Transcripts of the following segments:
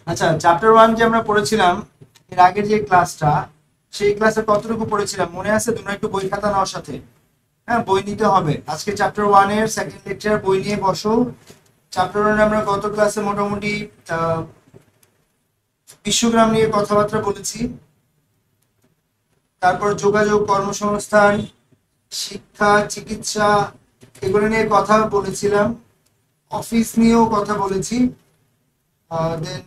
আচ্ছা, চ্যাপ্টার 1 যে আমরা পড়েছিলাম এর আগের যে ক্লাসটা, সেই ক্লাসে কতটুকু পড়েছিলাম মনে আছে? তোমরা একটু বই খাতা নাও সাথে। হ্যাঁ, বই নিতে হবে। আজকে চ্যাপ্টার 1 এর সেকেন্ড লেকচার, বই নিয়ে বসো। চ্যাপ্টার 1 আমরা গত ক্লাসে মোটামুটি আহ, বিশ্বগ্রাম নিয়ে কথাবার্তা বলেছি। তারপর যোগাযোগ, কর্মসংস্থান, শিক্ষা, চিকিৎসা, এগুলো নিয়ে কথা বলেছিলাম। অফিস নিয়েও কথা বলেছি। দেন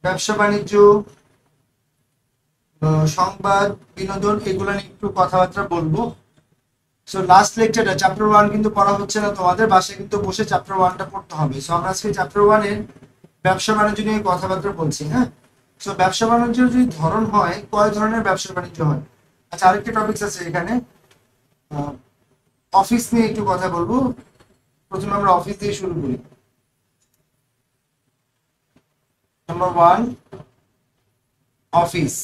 ব্যবসা বাণিজ্য, সংবাদ, বিনোদন, এগুলো নিয়ে একটু কথাবার্তা বলবো। সো লাস্ট লেকচারটা চ্যাপ্টার 1 কিন্তু পড়া হচ্ছে না, তোমাদের বাসায় কিন্তু বসে চ্যাপ্টার 1টা পড়তে হবে। সো আমরা আজকে চ্যাপ্টার 1 এর ব্যবসা বাণিজ্য নিয়ে কথাবার্তা বলছি। হ্যাঁ, সো ব্যবসা বাণিজ্য যদি ধরন হয়, কয় ধরনের ব্যবসা বাণিজ্য হয়? আচ্ছা, আরেকটা টপিক আছে এখানে, অফিস নিয়ে একটু কথা বলবো। প্রথমে আমরা অফিস দিয়ে শুরু করি। Number 1, office.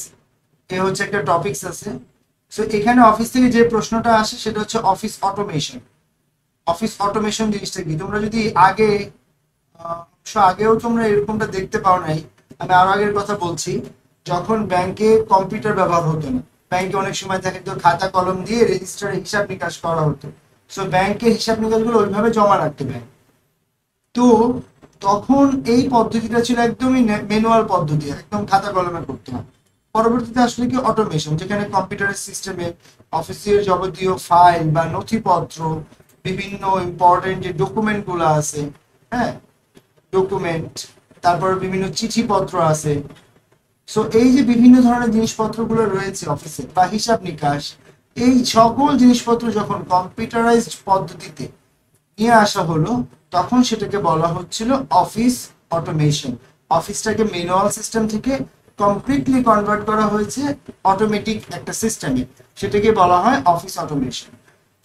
এ হচ্ছে একটা টপিকস আছে। সো এখানে অফিস থেকে যে প্রশ্নটা আসে সেটা হচ্ছে অফিস অটোমেশন। অফিস অটোমেশন জিনিসটা কি? তোমরা যদি আগে আগেও তোমরা এরকমটা দেখতে পাও নাই, আমি আরো আগের কথা বলছি। যখন ব্যাংকে কম্পিউটার ব্যবহার হতো না, ব্যাংকে অনেক সময় থাকে তো খাতা কলম দিয়ে রেজিস্টারে হিসাব নিকাশ করা হতো। সো ব্যাংকে হিসাব নিকাশ গুলো ওইভাবে জমা রাখতে ব্যাংক। তো তখন এই পদ্ধতিটা ছিল একদমই ম্যানুয়াল পদ্ধতি, একদম খাতা কলমে করতে হয়। পরবর্তীতে আসলে কি অটোমেশন, যেখানে কম্পিউটারের সিস্টেমে অফিসের যাবতীয় ফাইল বা নথিপত্র, বিভিন্ন ইম্পর্টেন্ট যে ডকুমেন্ট গুলো আছে, হ্যাঁ, ডকুমেন্ট, তারপর বিভিন্ন চিঠিপত্র আছে। সো এই যে বিভিন্ন ধরনের জিনিসপত্রগুলো রয়েছে অফিসে বা হিসাব নিকাশ, এই সকল জিনিসপত্র যখন কম্পিউটারাইজড পদ্ধতিতে নিয়ে আসা হলো, তখন সেটাকে বলা হচ্ছিল অফিস অটোমেশন। অফিসটাকে ম্যানুয়াল সিস্টেম থেকে কমপ্লিটলি কনভার্ট করা হয়েছে অটোমেটিক একটা সিস্টেমে, সেটাকে বলা হয় অফিস অটোমেশন।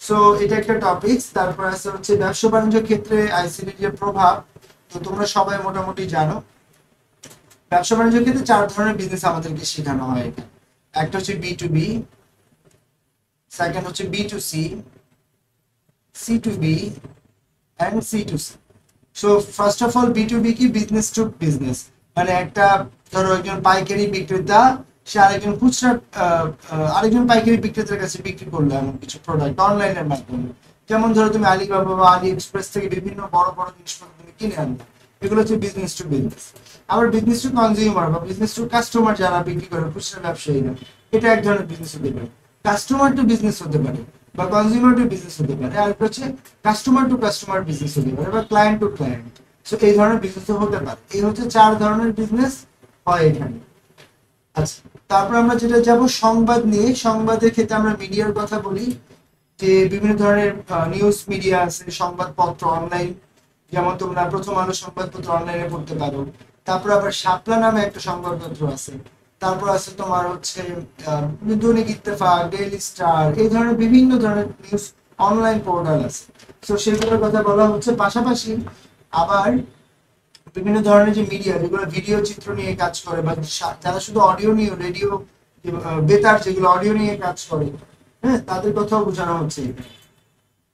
সো এটা একটা টপিক। তারপর আছে হচ্ছে ব্যবসা বাণিজ্য ক্ষেত্রে আইসিটির যে প্রভাব, তো তোমরা সবাই মোটামুটি জানো। ব্যবসা বাণিজ্যের ক্ষেত্রে 4 ধরনের বিজনেস আমাদেরকে শেখানো হয় এখানে। একটা হচ্ছে বি টু বি, সেকেন্ড হচ্ছে B to B, and C to C. So first of all B to B কি? Business to business. মানে একটা, ধরো একজন পাইকারি বিক্রেতা, সে আরেকজন পাইকারি বিক্রেতার কাছে বিক্রি করলো এমন কিছু প্রোডাক্ট অনলাইনের মাধ্যমে। যেমন ধরো তুমি আলিবাবা বা আলি এক্সপ্রেস থেকে বিভিন্ন বড় বড় জিনিসপত্র তুমি কিনে আনবে, এগুলো হচ্ছে বিজনেস টু বিজনেস। আবার বিজনেস টু কনজিউমার বা বিজনেস টু কাস্টমার, যারা বিক্রি করে খুচরা ব্যবসায়ীরা, এটা এক ধরনের বিজনেস হতে পারে। কাস্টমার টু বিজনেস হতে পারে বা কনজিউমার টু বিজনেস হতে পারে, আর একটা হচ্ছে কাস্টমার টু কাস্টমার বিজনেস হতে পারে বা ক্লায়েন্ট টু ক্লায়েন্ট। সো এই ধরনের বিজনেস হতে পারে। এই হচ্ছে 4 ধরনের বিজনেস হয় এখানে। আচ্ছা, তারপর আমরা যেটা যাব সংবাদ নিয়ে। সংবাদের ক্ষেত্রে আমরা মিডিয়ার কথা বলি, যে বিভিন্ন ধরনের নিউজ মিডিয়া আছে, সংবাদপত্র অনলাইন, যেমন তোমরা প্রথম আলো সংবাদপত্র অনলাইনে পড়তে পারো। তারপর আবার শাপলা নামে একটা সংবাদপত্র আছে। তারপর আছে তোমার হচ্ছে দৈনিক ইত্তেফাক, ডেইলি স্টার, এই ধরনের বিভিন্ন ধরনের নিউজ অনলাইন পোর্টাল আছে। তো সেগুলোর কথা বলা হচ্ছে। পাশাপাশি আবার বিভিন্ন ধরনের যে মিডিয়া, যেগুলো ভিডিও চিত্র নিয়ে কাজ করে বা যারা শুধু অডিও নিয়ে, রেডিও বেতার, যেগুলো অডিও নিয়ে কাজ করে, হ্যাঁ, তাদের কথাও বোঝানো হচ্ছে।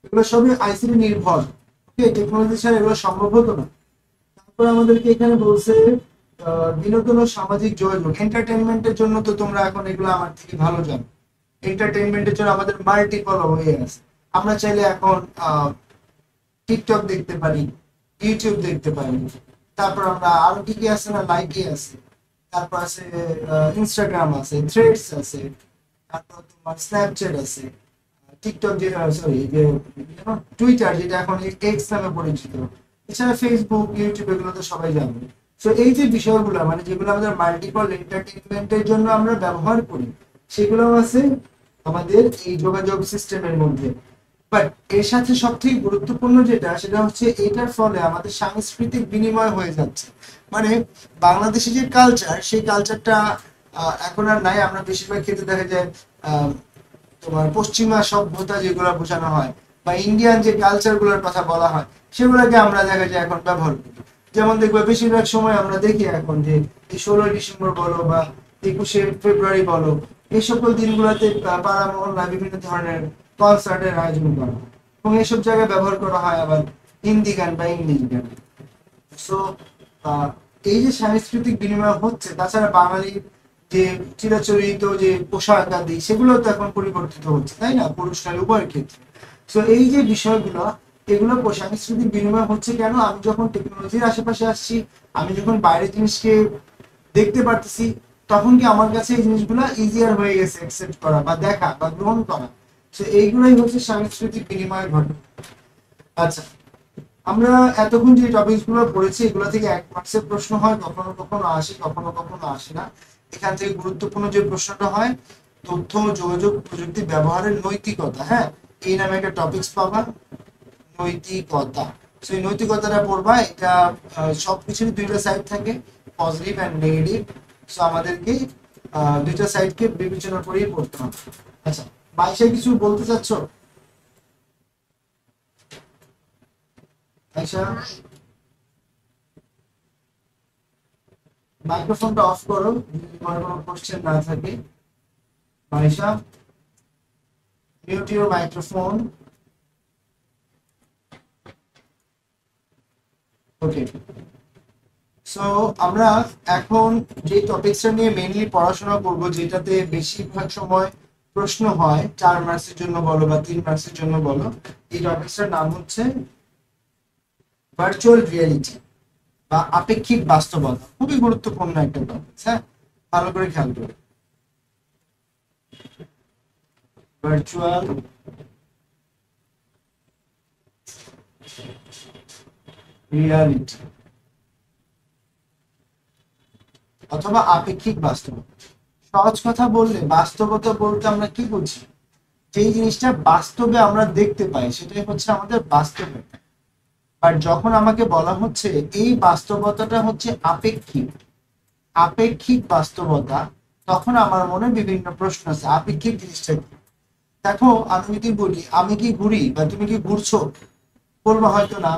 এগুলো সবই আইসিটি নির্ভর। টেকনোলজি ছাড়া এগুলো সম্ভব হতো না। তারপর আমাদেরকে এখানে বলছে বিনোদন ও সামাজিক যোগাযোগ, এন্টারটেনমেন্টের জন্য তো তোমরা এখন এগুলো আমার থেকে ভালো জানো। এন্টারটেনমেন্টের জন্য আমাদের মাল্টিপল ওয়ে আছে। আমরা চাইলে এখন টিকটক দেখতে পারি, ইউটিউব দেখতে পারি। তারপর আমরা আরো কি কি আছে না, লাইকি আছে, তারপর আছে ইনস্টাগ্রাম আছে, থ্রেডস আছে, তারপর তোমার স্ন্যাপচ্যাট আছে, টিকটক যে, সরি, যে টুইটার, যেটা এখন এক্স নামে পরিচিত। এছাড়া ফেসবুক, ইউটিউব, এগুলো তো সবাই জানে। সো এই যে বিষয়গুলো, মানে যেগুলো আমাদের মাল্টিপল এন্টারটেইনমেন্টের জন্য আমরা ব্যবহার করি, সেগুলো আছে আমাদের এই যোগাযোগ সিস্টেমের মধ্যে। বাট এর সাথে সবথেকে গুরুত্বপূর্ণ যেটা, সেটা হচ্ছে এটার ফলে আমাদের সাংস্কৃতিক বিনিময় হয়ে যাচ্ছে। মানে বাংলাদেশি যে কালচার, সেই কালচারটা এখন আর নাই। আমরা বেশিরভাগ ক্ষেত্রে দেখা যায় তোমার পশ্চিমা সভ্যতা যেগুলো বোঝানো হয় বা ইন্ডিয়ান যে কালচার গুলোর কথা বলা হয়, সেগুলোকে আমরা দেখা যায় এখন ব্যবহার করি। যেমন দেখবো বেশিরভাগ সময় আমরা দেখি এখন যে এই 16ই ডিসেম্বর বলো বা 21শে ফেব্রুয়ারি বলো, এই সকল দিনগুলোতে পাড়া মহল্লা বিভিন্ন ধরনের কনসার্টের আয়োজন করা হয় এবং এইসব জায়গায় ব্যবহার করা হয় আবার হিন্দি গান বা ইংলিশ গান। সো এই যে সাংস্কৃতিক বিনিময় হচ্ছে, তাছাড়া বাঙালির যে চিরাচরিত যে পোশাক আদি সেগুলো তো এখন পরিবর্তিত হচ্ছে, তাই না, পুরুষ নারী উভয়ের ক্ষেত্রে। তো এই যে বিষয়গুলো, এগুলো সাংস্কৃতিক বিনিময় হচ্ছে কেন? আমি যখন টেকনোলজির আশেপাশে আসছি, আমি যখন বাইরের জিনিসকে দেখতে পারতেছি, তখন কি আমার কাছে এই জিনিসগুলো ইজিয়ার হয়ে গেছে অ্যাকসেপ্ট করা বা দেখা বা গ্রহণ করা। তো এইগুলোই হচ্ছে সাংস্কৃতিক বিনিময়ের ঘটনা। আচ্ছা, আমরা এতক্ষণ যে টপিকস গুলো পড়েছি, এগুলো থেকে 1 মার্কসের প্রশ্ন হয়, কখনো কখনো আসে, কখনো কখনো আসে না। এখান থেকে গুরুত্বপূর্ণ যে প্রশ্নটা হয়, তথ্য ও যোগাযোগ প্রযুক্তি ব্যবহারের নৈতিকতা। হ্যাঁ, এই নামে একটা টপিকস পাবা, নৈতিকতা। সেই নৈতিকতাটা পড়বা। এটা সবকিছুর দুইটা সাইড থাকে, পজিটিভ অ্যান্ড নেগেটিভ। সো আমাদেরকে দুইটা সাইডকে বিবেচনা করেই পড়তে হবে। আচ্ছা, বাইশে কিছু বলতে চাচ্ছ আয়শা? মাইক্রোফোনটা অফ করো যদি তোমার কোনো কোশ্চেন না থাকে। Maisha, mute your microphone. Okay, so আমরা এখন যে টপিকসটা নিয়ে মেইনলি পড়াশোনা করব, যেটাতে বেশিরভাগ সময় প্রশ্ন হয় 4 মার্কসের জন্য বলো বা 3 মার্কসের জন্য বলো, এই টপিকসটার নাম হচ্ছে ভার্চুয়াল রিয়েলিটি বা আপেক্ষিক বাস্তবতা। খুবই গুরুত্বপূর্ণ একটা টপিক। হ্যাঁ, ভালো করে খেয়াল করো। ভার্চুয়াল রিয়ালিটি অথবা আপেক্ষিক বাস্তবতা। সহজ কথা বললে, বাস্তবতা বলতে আমরা কি বুঝি? যেই জিনিসটা বাস্তবে আমরা দেখতে পাই সেটাই হচ্ছে আমাদের বাস্তবতা। আর যখন আমাকে বলা হচ্ছে এই বাস্তবতাটা হচ্ছে আপেক্ষিক, আপেক্ষিক বাস্তবতা, তখন আমার মনে বিভিন্ন প্রশ্ন আছে। আপেক্ষিক জিনিসটা কি? দেখো, আমি যদি বলি আমি কি ঘুরি বা তুমি কি ঘুরছো, বলবো হয়তো না,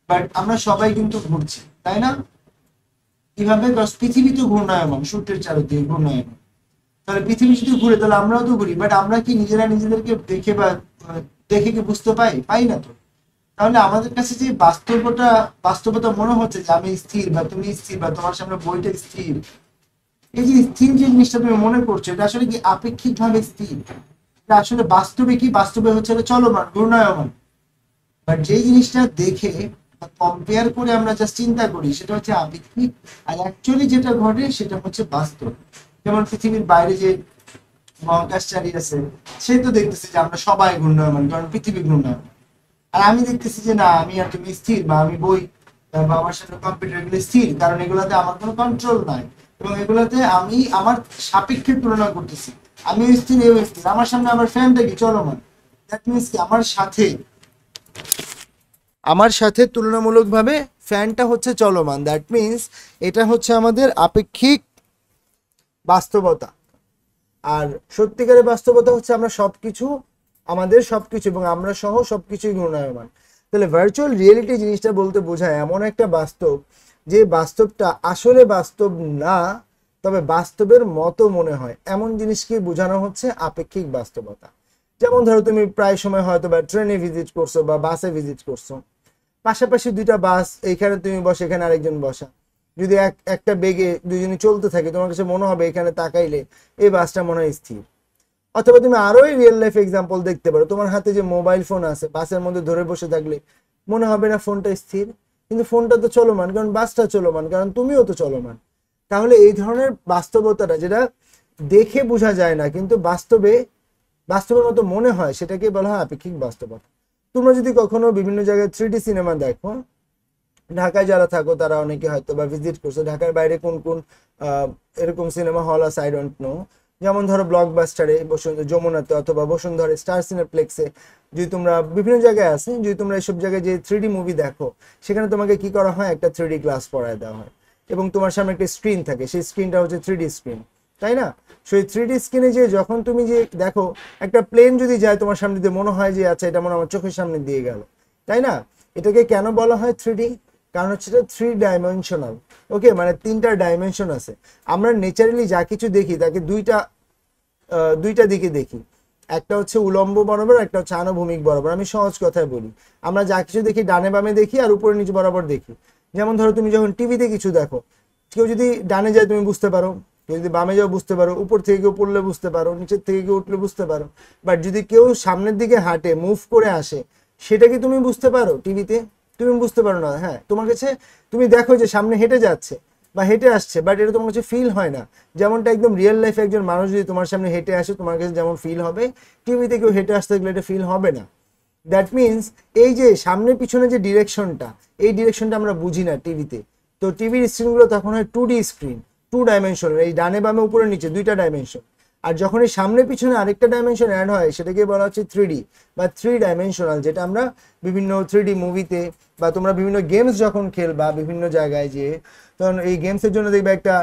বাট আমরা সবাই কিন্তু ঘুরছি, তাই না? কিভাবে? পৃথিবী তো ঘূর্ণায়মান, সূর্যের চারদিকে ঘূর্ণায়মান। তাহলে পৃথিবী যদি ঘুরে, তাহলে আমরাও তো ঘুরি, বাট আমরা কি নিজেরা নিজেদেরকে দেখে বা দেখে কি বুঝতে পাই? পাই না তো। তাহলে আমাদের কাছে যে বাস্তবতা মনে হচ্ছে যে আমি স্থির বা তুমি স্থির বা তোমার সামনে বইটা স্থির, এই যে স্থির যে জিনিসটা তুমি মনে করছো, এটা আসলে কি আপেক্ষিক ভাবে স্থির? এটা আসলে বাস্তবে কি? বাস্তবে হচ্ছে চলমান, ঘূর্ণায়মান। বাট যেই জিনিসটা দেখে কম্পেয়ার করে আমরা যা চিন্তা করি সেটা হচ্ছে আপেক্ষিক, আর অ্যাকচুয়ালি যেটা ঘটে সেটা হচ্ছে বাস্তব। যেমন পৃথিবীর বাইরে যে মহাকাশচারী আছে, সে তো দেখতেছে যে আমরা সবাই ঘূর্ণায়মান, কারণ পৃথিবী ঘূর্ণায়মান। আর আমি দেখতেছি যে না, আমি আর তুমি স্থির, বা আমি বই বা আমার সামনে কম্পিউটার গুলো স্থির, কারণ এগুলাতে আমার কোনো কন্ট্রোল নাই। এবং এগুলাতে আমি আমার সাপেক্ষে তুলনা করতেছি। আমিও স্থির, এও স্থির, আমার সামনে আমার ফ্যানটা কি চলমান। দ্যাট মিনস কি আমার সাথে তুলনামূলকভাবে ফ্যানটা হচ্ছে চলমান। দ্যাট মিনস এটা হচ্ছে আমাদের আপেক্ষিক বাস্তবতা। আর সত্যিকারের বাস্তবতা হচ্ছে আমরা সবকিছু, আমাদের সবকিছু এবং আমরা সহ সবকিছুই ঘূর্ণায়মান। তাহলে ভার্চুয়াল রিয়েলিটি জিনিসটা বলতে বোঝায় এমন একটা বাস্তব, যে বাস্তবটা আসলে বাস্তব না, তবে বাস্তবের মতো মনে হয়, এমন জিনিসকে বোঝানো হচ্ছে আপেক্ষিক বাস্তবতা। যেমন ধরো, তুমি প্রায় সময় হয়তো বা ট্রেনে ভিজিট করছো বা বাসে ভিজিট করছো, পাশাপাশি দুইটা বাস, এইখানে তুমি বসে এখানে আরেকজন বসা, যদি একটা বেগে দুইজনে চলতে থাকে, তোমার কাছে মনে হবে এখানে তাকাইলে এই বাসটা মনে হয় স্থির। অথবা তুমি আরোই রিয়েল লাইফ এক্সাম্পল দেখতে পারো, তোমার হাতে যে মোবাইল ফোন আছে, বাসের মধ্যে ধরে বসে থাকলে মনে হবে না ফোনটা স্থির, কিন্তু ফোনটা তো চলমান, কারণ বাসটা চলমান, কারণ তুমিও তো চলমান। তাহলে এই ধরনের বাস্তবতাটা, যেটা দেখে বোঝা যায় না কিন্তু বাস্তবের মতো মনে হয়, সেটাকে বলা হয় আপেক্ষিক বাস্তবতা। তোমরা যদি কখনো বিভিন্ন জায়গায় 3D সিনেমা দেখো, ঢাকায় যারা থাকো তারা অনেকে হয়তো বা ভিজিট করছো, ঢাকার বাইরে কোন কোন এরকম সিনেমা হল আছে আই ডোন্ট নো। যেমন ধরো ব্লকবাস্টারে, যমুনাতে অথবা বসুন্ধরা, স্টার সিনেপ্লেক্সে, যদি তোমরা বিভিন্ন জায়গায় আছে, যদি তোমরা এইসব জায়গায় যে 3D মুভি দেখো, সেখানে তোমাকে কি করা হয়, একটা 3D গ্লাস পরায় দেওয়া হয় এবং তোমার সামনে একটা স্ক্রিন থাকে, সেই স্ক্রিনটা হচ্ছে 3D স্ক্রিন, তাই না? সেই 3D স্ক্রিনে যে যখন তুমি যে দেখো, একটা প্লেন যদি যায় তোমার সামনে দিয়ে, মনে হয় যে আচ্ছা এটা মনে আমার চোখের সামনে দিয়ে গেল, তাই না? এটাকে কেন বলা হয় 3D? কারণ হচ্ছে এটা 3 ডাইমেনশনাল। ওকে, মানে 3টা ডাইমেনশন আছে। আমরা নেচারালি যা কিছু দেখি তাকে দুইটা দিকে দেখি, একটা হচ্ছে উলম্ব বরাবর, একটা হচ্ছে আনুভূমিক বরাবর। আমি সহজ কথায় বলি, আমরা যা কিছু দেখি ডানে বামে দেখি আর উপরে নিচে বরাবর দেখি। যেমন ধরো তুমি যখন টিভিতে কিছু দেখো, কেউ যদি ডানে যায় তুমি বুঝতে পারো, কেউ যদি বামে যাও বুঝতে পারো, উপর থেকে কেউ পড়লে বুঝতে পারো, নিচের থেকে কেউ উঠলে বুঝতে পারো। বাট যদি কেউ সামনের দিকে হাঁটে, মুভ করে আসে, সেটা কি তুমি বুঝতে পারো টিভিতে? তুমি বুঝতে পারো না। হ্যাঁ, তোমার কাছে তুমি দেখো যে সামনে হেঁটে যাচ্ছে বা হেঁটে আসছে, বাট এটা তোমার কাছে ফিল হয় না। যেমনটা একদম রিয়েল লাইফে একজন মানুষ যদি তোমার সামনে হেঁটে আসে, তোমার কাছে যেমন ফিল হবে, টিভিতে কেউ হেঁটে আসতে গেলে এটা ফিল হবে না। দ্যাট মিনস এই যে সামনে পিছনে যে ডিরেকশনটা, এই ডিরেকশনটা আমরা বুঝি না টিভিতে। তো টিভির স্ক্রিনগুলো তখন হয় 2D স্ক্রিন, 2 ডাইমেনশনের, এই ডানে বামে উপরে নিচে 2টা ডাইমেনশন। আর যখন এই সামনে পিছনে আরেকটা ডাইমেনশন অ্যাড হয়, সেটাকে বলা হচ্ছে 3D বা 3 ডাইমেনশনাল, যেটা আমরা বিভিন্ন 3D মুভিতে বা তোমরা বিভিন্ন গেমস যখন খেলবা বিভিন্ন জায়গায়, যে তখন এই গেমসের জন্য দেখবে একটা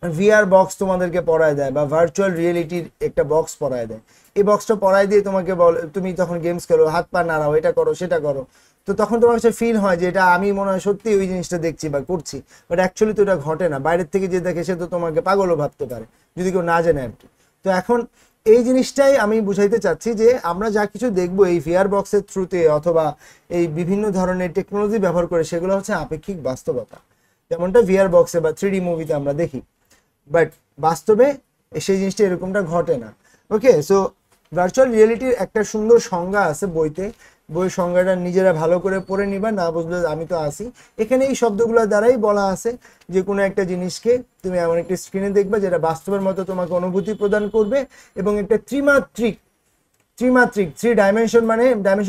ভিআর বক্স তোমাদেরকে পরায় দেয় বা ভার্চুয়াল রিয়েলিটির একটা বক্স পরায় দেয়। এই বক্সটা পরায় দিয়ে তোমাকে বলে, তুমি তখন গেমস খেলো, হাত পা নাড়াও, এটা করো সেটা করো, তো তখন তোমার কাছে ফিল হয় যে এটা আমি মনে হয় সত্যি ওই জিনিসটা দেখছি বা করছি, বাট অ্যাকচুয়ালি তো এটা ঘটে না। বাইরের থেকে যে দেখে সে তো তোমাকে পাগলও ভাবতে পারে, যদি কেউ না জানে আর কি। তো এখন এই জিনিসটাই আমি বুঝাইতে চাচ্ছি যে আমরা যা কিছু দেখবো এই ভিআর বক্সের থ্রুতে অথবা এই বিভিন্ন ধরনের টেকনোলজি ব্যবহার করে, সেগুলো হচ্ছে আপেক্ষিক বাস্তবতা, যেমনটা ভিআর বক্সে বা 3D মুভিতে আমরা দেখি। বাট বাস্তবে সেই জিনিসটা এরকমটা ঘটে না। ওকে, সো ভার্চুয়াল রিয়েলিটির একটা সুন্দর সংজ্ঞা আছে বইতে, বইয়ের সংজ্ঞাটা নিজেরা ভালো করে পড়ে নিবা, না বুঝলে আমি তো আসি। এখানে এই শব্দগুলোর দ্বারাই বলা আছে যে কোনো একটা জিনিসকে তুমি এমন একটা স্ক্রিনে দেখবে যেটা বাস্তবের মতো তোমাকে অনুভূতি প্রদান করবে, এবং একটা ত্রিমাত্রিক, 3 ডাইমেনশন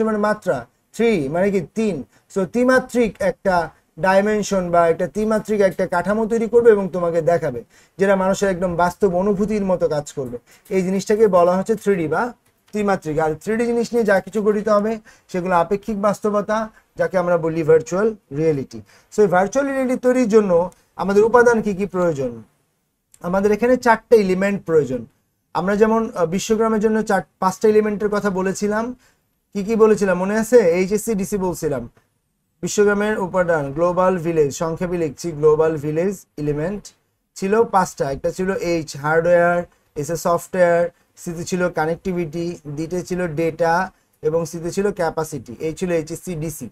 মানে মাত্রা, 3 মানে কি 3, সো ত্রিমাত্রিক একটা ডাইমেনশন বা একটা ত্রিমাত্রিক একটা কাঠামো তৈরি করবে এবং তোমাকে দেখাবে, যেটা মানুষের একদম বাস্তব অনুভূতির মতো কাজ করবে। এই জিনিসটাকে বলা হচ্ছে 3D বা ত্রিমাত্রিক। আর 3D জিনিস নিয়ে যা কিছু গঠিত হবে সেগুলো আপেক্ষিক বাস্তবতা, যাকে আমরা বলি ভার্চুয়াল রিয়েলিটি। সো এই ভার্চুয়াল রিয়েলিটি তৈরির জন্য আমাদের উপাদান কি কি প্রয়োজন? আমাদের এখানে 4টে এলিমেন্ট প্রয়োজন। আমরা যেমন বিশ্বগ্রামের জন্য 5টা এলিমেন্টের কথা বলেছিলাম। কি কি বলেছিলাম মনে আছে? এইচএসসি ডিসি বলছিলাম। বিশ্বগ্রামের উপাদান গ্লোবাল ভিলেজ, সংক্ষেপে লিখছি গ্লোবাল ভিলেজ এলিমেন্ট ছিল 5টা। একটা ছিল H hardware, S A software, সিতে ছিল কানেক্টিভিটি, ডিতে ছিল ডেটা এবং সিতে ছিল ক্যাপাসিটি। এই ছিল এইচএসসি ডিসি।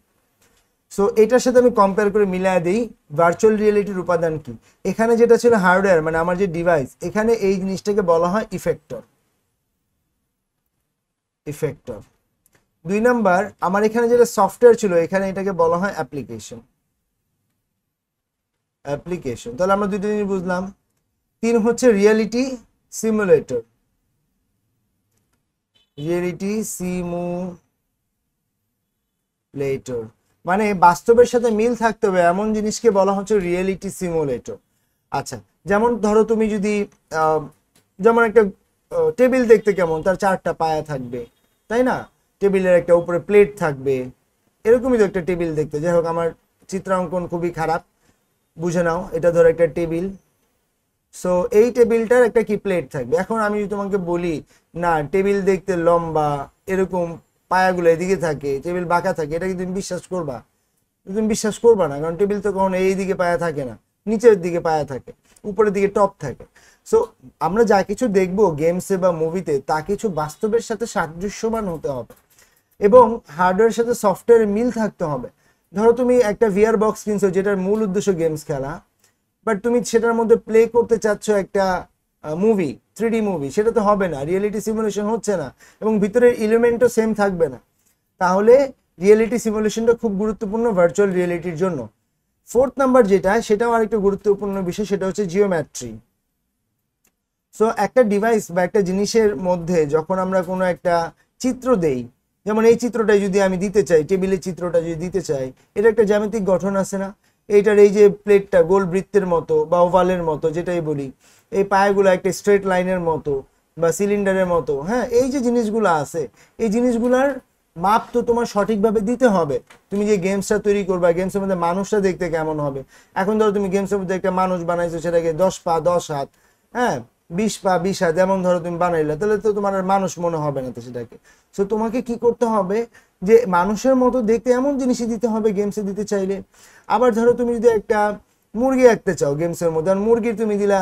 সো এটার সাথে আমি কম্পেয়ার করে মিলায় দিই ভার্চুয়াল রিয়েলিটির উপাদান কি। এখানে যেটা ছিল হার্ডওয়্যার মানে আমার যে ডিভাইস, এখানে এই জিনিসটাকে বলা হয় ইফেক্টর। 2 নাম্বার, আমার এখানে যেটা সফটওয়্যার ছিল, এখানে এটাকে বলা হয় অ্যাপ্লিকেশন। তাহলে আমরা 2টা জিনিস বুঝলাম। 3 হচ্ছে রিয়েলিটি সিমুলেটর। মানে বাস্তবের সাথে মিল থাকতে হবে এমন জিনিসকে বলা হচ্ছে রিয়েলিটি সিমুলেটর। আচ্ছা, যেমন ধরো তুমি যদি যেমন একটা টেবিল দেখতে কেমন, তার 4টা পায়া থাকবে, তাই না? টেবিলের একটা উপরে প্লেট থাকবে, এরকমই তো একটা টেবিল দেখতে। যাই হোক, আমার চিত্রাঙ্কন খুবই খারাপ, বুঝে নাও। এটা ধরো একটা টেবিল, সো এই টেবিলটার একটা কি প্লেট থাকবে। এখন আমি যদি তোমাকে বলি না টেবিল দেখতে লম্বা, এরকম পায়াগুলো এদিকে থাকে, টেবিল বাঁকা থাকে, এটা কি তুমি বিশ্বাস করবা? তুমি বিশ্বাস করবা না, কারণ টেবিল তো কখনো এই দিকে পায়া থাকে না, নিচের দিকে পায়া থাকে, উপরের দিকে টপ থাকে। সো আমরা যা কিছু দেখবো গেমসে বা মুভিতে, তা কিছু বাস্তবের সাথে সাদৃশ্যমান হতে হবে এবং হার্ডওয়্যারের সাথে সফটওয়্যারের মিল থাকতে হবে। ধরো তুমি একটা ভিআর বক্স কিনছো, যেটার মূল উদ্দেশ্য গেমস খেলা, বাট তুমি সেটার মধ্যে প্লে করতে চাচ্ছ একটা মুভি, 3D মুভি, সেটা তো হবে না, রিয়েলিটি সিমুলেশন হচ্ছে না এবং ভিতরের এলিমেন্টও সেম থাকবে না। তাহলে রিয়েলিটি সিমুলেশনটা খুব গুরুত্বপূর্ণ ভার্চুয়াল রিয়েলিটির জন্য। 4th নাম্বার যেটা, সেটাও আরেকটা গুরুত্বপূর্ণ বিষয়, সেটা হচ্ছে জিওমেট্রি। সো একটা ডিভাইস বা একটা জিনিসের মধ্যে যখন আমরা কোনো একটা চিত্র দেই, যেমন এই চিত্রটাই যদি আমি দিতে চাই, টেবিলের চিত্রটা যদি দিতে চাই, এটা একটা জ্যামিতিক গঠন আছে না? এইটার এই যে প্লেটটা গোল বৃত্তের মতো বা ওভালের মতো, যেটাই বলি, এই পায়াগুলো একটা স্ট্রেট লাইনের মতো বা সিলিন্ডারের মতো, হ্যাঁ, এই যে জিনিসগুলো আছে, এই জিনিসগুলার মাপ তো তোমার সঠিকভাবে দিতে হবে। তুমি যে গেমসটা তৈরি করবা, গেমসের মধ্যে মানুষটা দেখতে কেমন হবে। এখন ধরো তুমি গেমসের মধ্যে একটা মানুষ বানাইছো, সেটাকে 10 পা 10 হাত, হ্যাঁ 20 পা 20 হাত, যেমন ধরো তুমি বানাইলে, তাহলে তো তোমার আর মানুষ মনে হবে না তো সেটাকে। সো তোমাকে কি করতে হবে, যে মানুষের মতো দেখতে এমন জিনিসই দিতে হবে গেমসে দিতে চাইলে। আবার ধরো তুমি যদি একটা মুরগি আঁকতে চাও গেমসের মধ্যে, আর মুরগির তুমি দিলা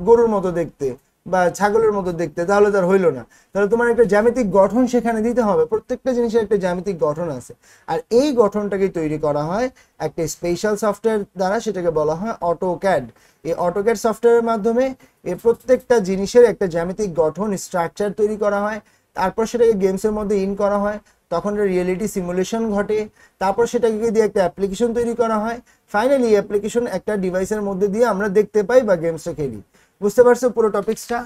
গরুর মতো দেখতে, বা ছাগলের মতো দেখতে, তাহলে তার হইলো না। তাহলে তোমার একটা জ্যামিতিক গঠন সেখানে দিতে হবে, প্রত্যেকটা জিনিসের একটা জ্যামিতিক গঠন আছে। আর এই গঠনটাকে তৈরি করা হয় একটা স্পেশাল সফটওয়্যার দ্বারা, সেটাকে বলা হয় অটোক্যাড। এই অটোক্যাড সফটওয়্যারের মাধ্যমে এই প্রত্যেকটা জিনিসের একটা জ্যামিতিক গঠন স্ট্রাকচার তৈরি করা হয়, তারপর সেটাকে গেমসের মধ্যে ইন করা হয়, তখন রিয়েলিটি সিমুলেশন ঘটে, তারপর সেটাকে দিয়ে একটা অ্যাপ্লিকেশন তৈরি করা হয়, ফাইনালি অ্যাপ্লিকেশন একটা ডিভাইসের মধ্যে দিয়ে আমরা দেখতে পাই বা গেমসটা খেলি। বুঝতে পারছো পুরো টপিকসটা?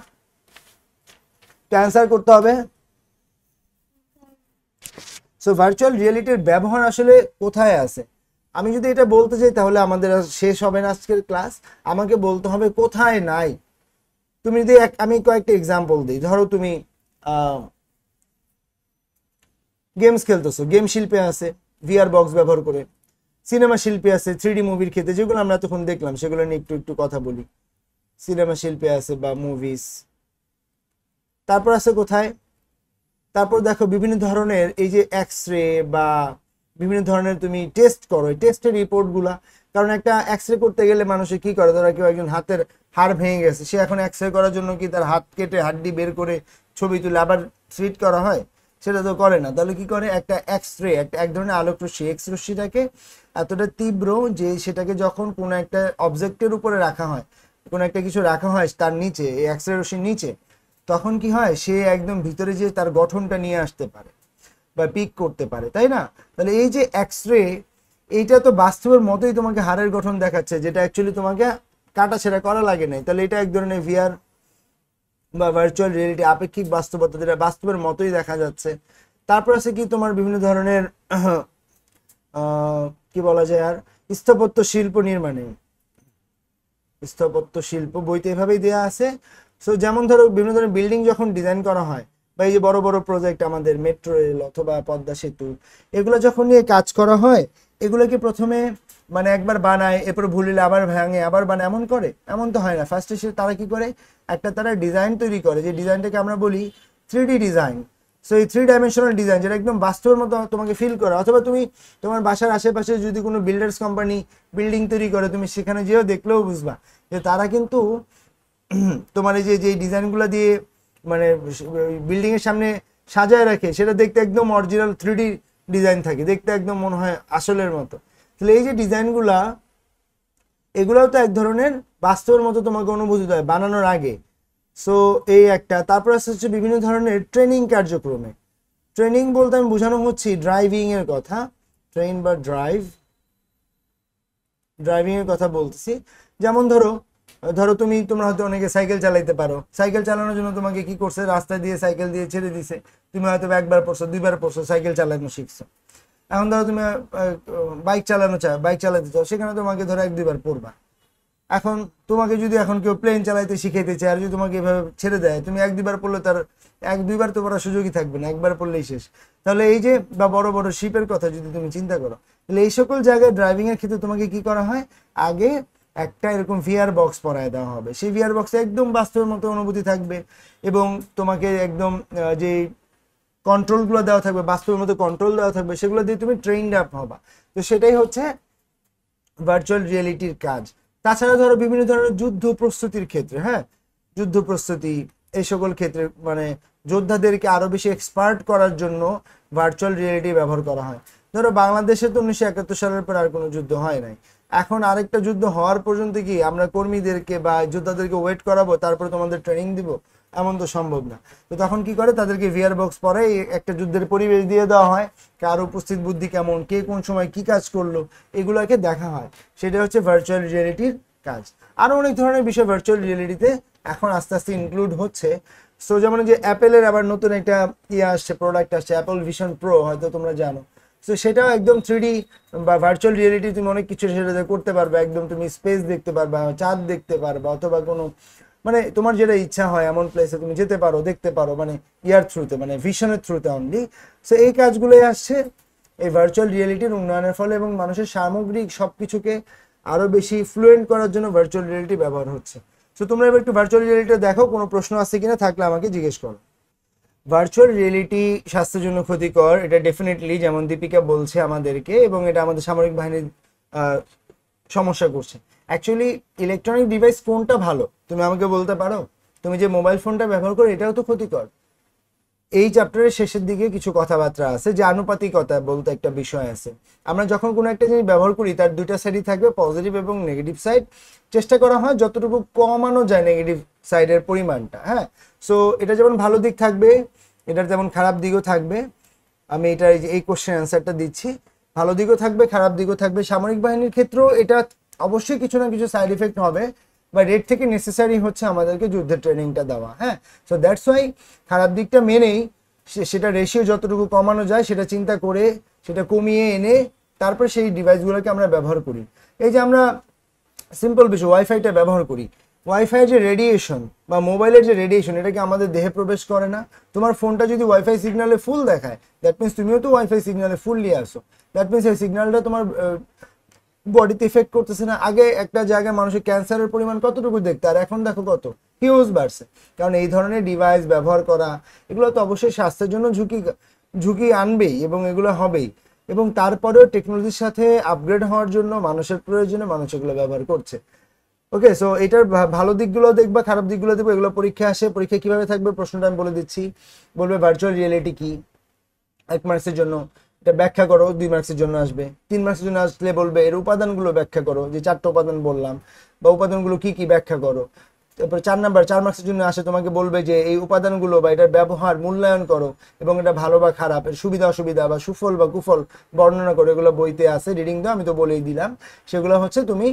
অ্যান্সার করতে হবে। সো ভার্চুয়াল রিয়েলিটির ব্যবহার আসলে কোথায় আছে? আমি যদি এটা বলতে চাই তাহলে আমাদের শেষ হবে না আজকের ক্লাস। আমাকে বলতে হবে কোথায় নাই। তুমি যদি আমি কয়েকটা এক্সাম্পল দিই, ধরো তুমি গেমস খেলতেছো, গেম শিল্পে আছে ভিআর বক্স ব্যবহার করে, সিনেমা শিল্পে আছে 3D মুভির ক্ষেত্রে, যেগুলো আমরা তখন দেখলাম সেগুলো নিয়ে একটু একটু কথা বলি। সিনেমা শিল্পে আছে বা মুভিস। তারপর আছে কোথায়? তারপর দেখো বিভিন্ন ধরনের এই যে এক্স রে বা বিভিন্ন ধরনের তুমি টেস্ট করো, টেস্টের রিপোর্টগুলা। কারণ একটা এক্স রে করতে গেলে মানুষে কি করে, ধরো কেউ একজন হাতের হাড় ভেঙে গেছে, সে এখন এক্স রে করার জন্য কি তার হাত কেটে হাড্ডি বের করে ছবি তুলে আবার ফিট করা হয়? সেটা তো করে না। তাহলে কি করে, একটা এক্স রে, এক ধরনের আলোক রশ্মি, এক্স রশ্মিটাকে এতটা তীব্র যে সেটাকে যখন কোনো একটা অবজেক্টের উপরে রাখা হয়, কোনো একটা কিছু রাখা হয় তার নিচে, এই এক্স রে রশ্মির নিচে, তখন কি হয়, সে একদম ভিতরে যে তার গঠনটা নিয়ে আসতে পারে বা পিক করতে পারে, তাই না? তাহলে এই যে এক্স রে, এইটা তো বাস্তবের মতোই তোমাকে হাড়ের গঠন দেখাচ্ছে, যেটা অ্যাকচুয়ালি তোমাকে কাটাছেড়া করা লাগে নাই। তাহলে এটা এক ধরনের ভিআর বা ভার্চুয়াল রিয়েলিটি, আপেক্ষিক বাস্তবতা, যেটা বাস্তবের মতোই দেখা যাচ্ছে। তারপর আছে কি তোমার বিভিন্ন ধরনের কি বলা যায় আর, স্থাপত্য শিল্প নির্মাণে, স্থাপত্য শিল্প বইতে এভাবেই দেওয়া আছে। সো যেমন ধরো বিভিন্ন ধরনের বিল্ডিং যখন ডিজাইন করা হয়, বা এই যে বড় বড় প্রজেক্ট আমাদের মেট্রো রেল অথবা পদ্মা সেতু, এগুলো যখন নিয়ে কাজ করা হয়, এগুলোকে প্রথমে মানে একবার বানায়, এরপর ভুলিলে আবার ভাঙে, আবার বানায়, এমন করে? এমন তো হয় না। ফার্স্টে সে তারা কি করে, একটা তারা ডিজাইন তৈরি করে, যে ডিজাইনটাকে আমরা বলি 3D ডিজাইন। সো এই 3 ডাইমেনশনাল ডিজাইন, যেটা একদম বাস্তবের মতো তোমাকে ফিল করা। অথবা তুমি তোমার বাসার আশেপাশে যদি কোনো বিল্ডার্স কোম্পানি বিল্ডিং তৈরি করে, তুমি সেখানে যেও দেখলেও বুঝবা যে তারা কিন্তু তোমার এই যে ডিজাইনগুলো দিয়ে মানে বিল্ডিং এর সামনে সাজায় রাখে, সেটা দেখতে একদম অরিজিনাল 3D ডিজাইন থাকে, দেখতে একদম মনে হয় আসলের মতো। তাহলে এই যে ডিজাইনগুলা, এগুলোও তো এক ধরনের বাস্তবের মতো তোমাকে অনুভূতি দেয় বানানোর আগে। সো এই একটা। তারপর হচ্ছে বিভিন্ন ধরনের ট্রেনিং কার্যক্রমে। ট্রেনিং বলতে আমি বোঝানো হচ্ছি ড্রাইভিং এর কথা, ট্রেন বা ড্রাইভিং এর কথা বলতেছি। যেমন ধরো তোমরা হয়তো অনেকে সাইকেল চালাইতে পারো, সাইকেল চালানোর জন্য তোমাকে কি করছে, রাস্তায় দিয়ে সাইকেল দিয়ে ছেড়ে দিছে, তুমি হয়তো একবার পড়ছো, দুইবার পড়ছো, সাইকেল চালানো শিখছো। এখন ধরো তুমি বাইক চালাতে চাও, সেখানে তোমাকে ধরো 1-2 বার পড়বা। এখন তোমাকে যদি এখন কেউ প্লেন চালাইতে শিখাইতে চায়, আর যদি তোমাকে এভাবে ছেড়ে দেয়, তুমি 1-2 বার পড়লে তার 1-2 বার তো পড়ার সুযোগই থাকবে না, একবার পড়লেই শেষ। তাহলে এই যে বা বড় বড় শিপের কথা যদি তুমি চিন্তা করো, তাহলে এই সকল জায়গায় ড্রাইভিং এর ক্ষেত্রে তোমাকে কি করা হয়, আগে একটা এরকম ভিআর বক্স পরায় দেওয়া হবে। সেই ভিআর বক্সে একদম বাস্তবের মতো অনুভূতি থাকবে, এবং তোমাকে একদম যে কন্ট্রোলগুলো দেওয়া থাকবে, বাস্তবের মতো কন্ট্রোল দেওয়া থাকবে, সেগুলো দিয়ে তুমি ট্রেইনড আপ হবা। তো সেটাই হচ্ছে ভার্চুয়াল রিয়েলিটির কাজ। তাছাড়া ধরো বিভিন্ন ধরনের যুদ্ধ প্রস্তুতির ক্ষেত্রে, হ্যাঁ, যুদ্ধ প্রস্তুতি এই সকল ক্ষেত্রে মানে যোদ্ধাদেরকে আরো বেশি এক্সপার্ট করার জন্য ভার্চুয়াল রিয়েলিটি ব্যবহার করা হয়। ধরো বাংলাদেশে তো 1971 সালের পর আর কোনো যুদ্ধ হয় নাই, এখন আরেকটা যুদ্ধ হওয়ার পর্যন্ত কি আমরা কর্মীদেরকে বা যোদ্ধাদেরকে ওয়েট করাবো, তারপরে তোমাদের ট্রেনিং দিব? এমন তো সম্ভব না। তো তখন কি করে, তাদেরকে ভিআর বক্স পরে একটা যুদ্ধের পরিবেশ দিয়ে দেওয়া হয়, কার উপস্থিত বুদ্ধি কেমন, কে কোন সময় কি কাজ করলো, এগুলোকে দেখা হয়। সেটা হচ্ছে ভার্চুয়াল রিয়েলিটির কাজ। আরো অনেক ধরনের বিষয় ভার্চুয়াল রিয়েলিটিতে এখন আস্তে আস্তে ইনক্লুড হচ্ছে। সো যেমন যে অ্যাপেলের আবার নতুন একটা আসছে, প্রোডাক্ট আসছে, অ্যাপল ভিশন প্রো, হয়তো তোমরা জানো। সো সেটাও একদম 3D বা ভার্চুয়াল রিয়েলিটি, তুমি অনেক কিছু সেটাতে করতে পারবে। একদম তুমি স্পেস দেখতে পারবা, চাঁদ দেখতে পারবা, অথবা কোনো মানে তোমার যেটা ইচ্ছা হয় এমন প্লেসে তুমি যেতে পারো, দেখতে পারো, মানে ইয়ার থ্রুতে, মানে ভিশনের থ্রুতে অনলি। সো এই কাজগুলোই আসছে এই ভার্চুয়াল রিয়েলিটির উন্নয়নের ফলে, এবং মানুষের সামগ্রিক সবকিছুকে আরো বেশি ফ্লুয়েন্ট করার জন্য ভার্চুয়াল রিয়েলিটি ব্যবহার হচ্ছে। সো তোমরা এবার একটু ভার্চুয়াল রিয়েলিটি দেখো, কোনো প্রশ্ন আছে কিনা, থাকলে আমাকে জিজ্ঞেস করো। ভার্চুয়াল রিয়েলিটি স্বাস্থ্যের জন্য ক্ষতিকর, এটা ডেফিনেটলি, যেমন দীপিকা বলছে আমাদেরকে, এবং এটা আমাদের সামরিক বাহিনীর সমস্যা করছে। অ্যাকচুয়ালি ইলেকট্রনিক ডিভাইস কোনটা ভালো তুমি আমাকে বলতে পারো? তুমি যে মোবাইল ফোনটা ব্যবহার করো এটাও তো ক্ষতিকর। এই চ্যাপ্টারের শেষের দিকে কিছু কথাবার্তা আছে, যে আনুপাতিকতা বলতে একটা বিষয় আছে। আমরা যখন কোনো একটা জিনিস ব্যবহার করি তার দুইটা সাইডই থাকবে, পজিটিভ এবং নেগেটিভ সাইড। চেষ্টা করা হয় যতটুকু কমানো যায় নেগেটিভ সাইডের পরিমাণটা। হ্যাঁ, সো এটা যেমন ভালো দিক থাকবে, এটার যেমন খারাপ দিকও থাকবে। আমি এটা এই কোশ্চেন অ্যান্সারটা দিচ্ছি, ভালো দিকও থাকবে খারাপ দিকও থাকবে। সামরিক বাহিনীর ক্ষেত্রেও এটা অবশ্যই কিছু না কিছু সাইড ইফেক্ট হবে, বা এর থেকে নেসেসারি হচ্ছে আমাদেরকে যুদ্ধের ট্রেনিংটা দেওয়া। হ্যাঁ, সো দ্যাটস ওয়াই খারাপ দিকটা মেনেই সেটা রেশিও যতটুকু কমানো যায় সেটা চিন্তা করে সেটা কমিয়ে এনে তারপর সেই ডিভাইসগুলোকে আমরা ব্যবহার করি। এই যে আমরা সিম্পল বিষয় ওয়াইফাইটা ব্যবহার করি, ওয়াইফাই যে রেডিয়েশন বা মোবাইলের যে রেডিয়েশন, এটা কি আমাদের দেহে প্রবেশ করে না? তোমার ফোনটা যদি ওয়াইফাই সিগনালে ফুল দেখায়, দ্যাট মিনস তুমিও তো ওয়াইফাই সিগনালে ফুল নিয়ে আসো। দ্যাট মিনস এই সিগন্যালটা তোমার বডিতে ইফেক্ট করতেছে না? আগে একটা জায়গায় মানুষের ক্যান্সারের পরিমাণ কতটুকু দেখতে, আর এখন দেখো কত হিউজ বাড়ছে। কারণ এই ধরনের ডিভাইস ব্যবহার করা এগুলো তো অবশ্যই স্বাস্থ্যের জন্য ঝুঁকি আনবেই এবং এগুলো হবেই। এবং তারপরেও টেকনোলজির সাথে আপগ্রেড হওয়ার জন্য মানুষের প্রয়োজনে মানুষ এগুলো ব্যবহার করছে। ওকে, সো এটার ভালো দিকগুলো দেখবা, খারাপ দিকগুলো দেখবো। এগুলো পরীক্ষা আসে, পরীক্ষা কিভাবে থাকবে প্রশ্নটা আমি বলে দিচ্ছি। বলবে ভার্চুয়াল রিয়েলিটি কি, 1 মার্কসের জন্য এটা ব্যাখ্যা করো, 2 মার্কসের জন্য আসবে। 3 মার্কসের জন্য আসলে বলবে এর উপাদানগুলো ব্যাখ্যা করো, যে 4টা উপাদান বললাম, বা উপাদানগুলো কি কি ব্যাখ্যা করো। তারপর 4 নাম্বার 4 মার্কসের জন্য আসে, তোমাকে বলবে যে এই উপাদানগুলো বা এটার ব্যবহার মূল্যায়ন করো এবং এটা ভালো বা খারাপ, এর সুবিধা অসুবিধা বা সুফল বা কুফল বর্ণনা করো। এগুলো বইতে আছে, রিডিং দাও, আমি তো বলেই দিলাম। সেগুলো হচ্ছে তুমি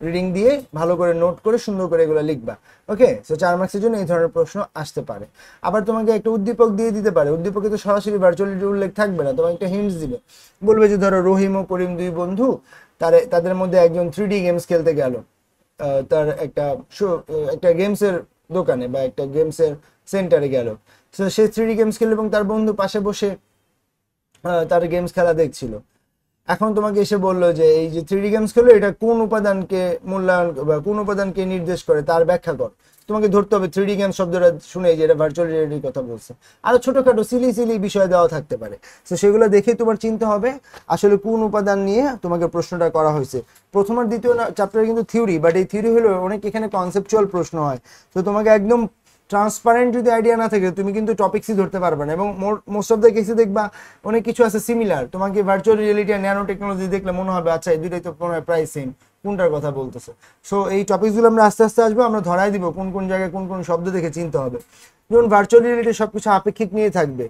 রিডিং দিয়ে ভালো করে নোট করে সুন্দর করে এগুলো লিখবা। ওকে, সো 4 মার্কসের জন্য এই ধরনের প্রশ্ন আসতে পারে। আবার তোমাকে একটা উদ্দীপক দিয়ে দিতে পারে, উদ্দীপকে তো সরাসরি ভার্চুয়ালিটির উল্লেখ থাকবে না, তোমাকে একটা হিন্টস দিবে। বলবে যে ধরো রহিম ও করিম 2 বন্ধু, তাদের মধ্যে একজন 3D গেমস খেলতে গেল তার একটা গেমসের দোকানে বা একটা গেমসের সেন্টারে গেল। সো সে 3D গেমস খেললো এবং তার বন্ধু পাশে বসে তার গেমস খেলা দেখছিল। এখন তোমাকে এসে বললো যে এই যে 3D গেমস খেলো, এটা কোন উপাদানকে মূল্যায়ন বা কোন উপাদানকে নির্দেশ করে তার ব্যাখ্যা কর। তোমাকে ধরতে হবে 3D গেমস শব্দটা শুনে যে এটা ভার্চুয়াল রিয়েলিটির কথা বলছে। আরো ছোটখাটো সিলি বিষয় দেওয়া থাকতে পারে, তো সেগুলো দেখে তোমার চিন্তা হবে আসলে কোন উপাদান নিয়ে তোমাকে প্রশ্নটা করা হয়েছে। প্রথম আর দ্বিতীয় চ্যাপ্টারে কিন্তু থিওরি, বাট এই থিওরি হলো অনেক এখানে কনসেপচুয়াল প্রশ্ন হয়। তো তোমাকে একদম ট্রান্সপারেন্ট যদি আইডিয়া না থাকে তুমি কিন্তু টপিক্সই ধরতে পারবে না। এবং মোস্ট অফ দ্য কেসে দেখবা অনেক কিছু আছে সিমিলার। তোমাকে ভার্চুয়াল রিয়েলিটি আর ন্যানো টেকনোলজি দেখলে মনে হবে আচ্ছা এই দুইটাই তো মনে হয় প্রায় সেম, কোনটার কথা বলতেছে। সো এই টপিকসগুলো আমরা আস্তে আস্তে আসবো, আমরা ধরাই দিব কোন কোন জায়গায় কোন কোন শব্দ দেখে চিনতে হবে। যেমন ভার্চুয়াল রিয়েলিটি সবকিছু আপেক্ষিক নিয়ে থাকবে,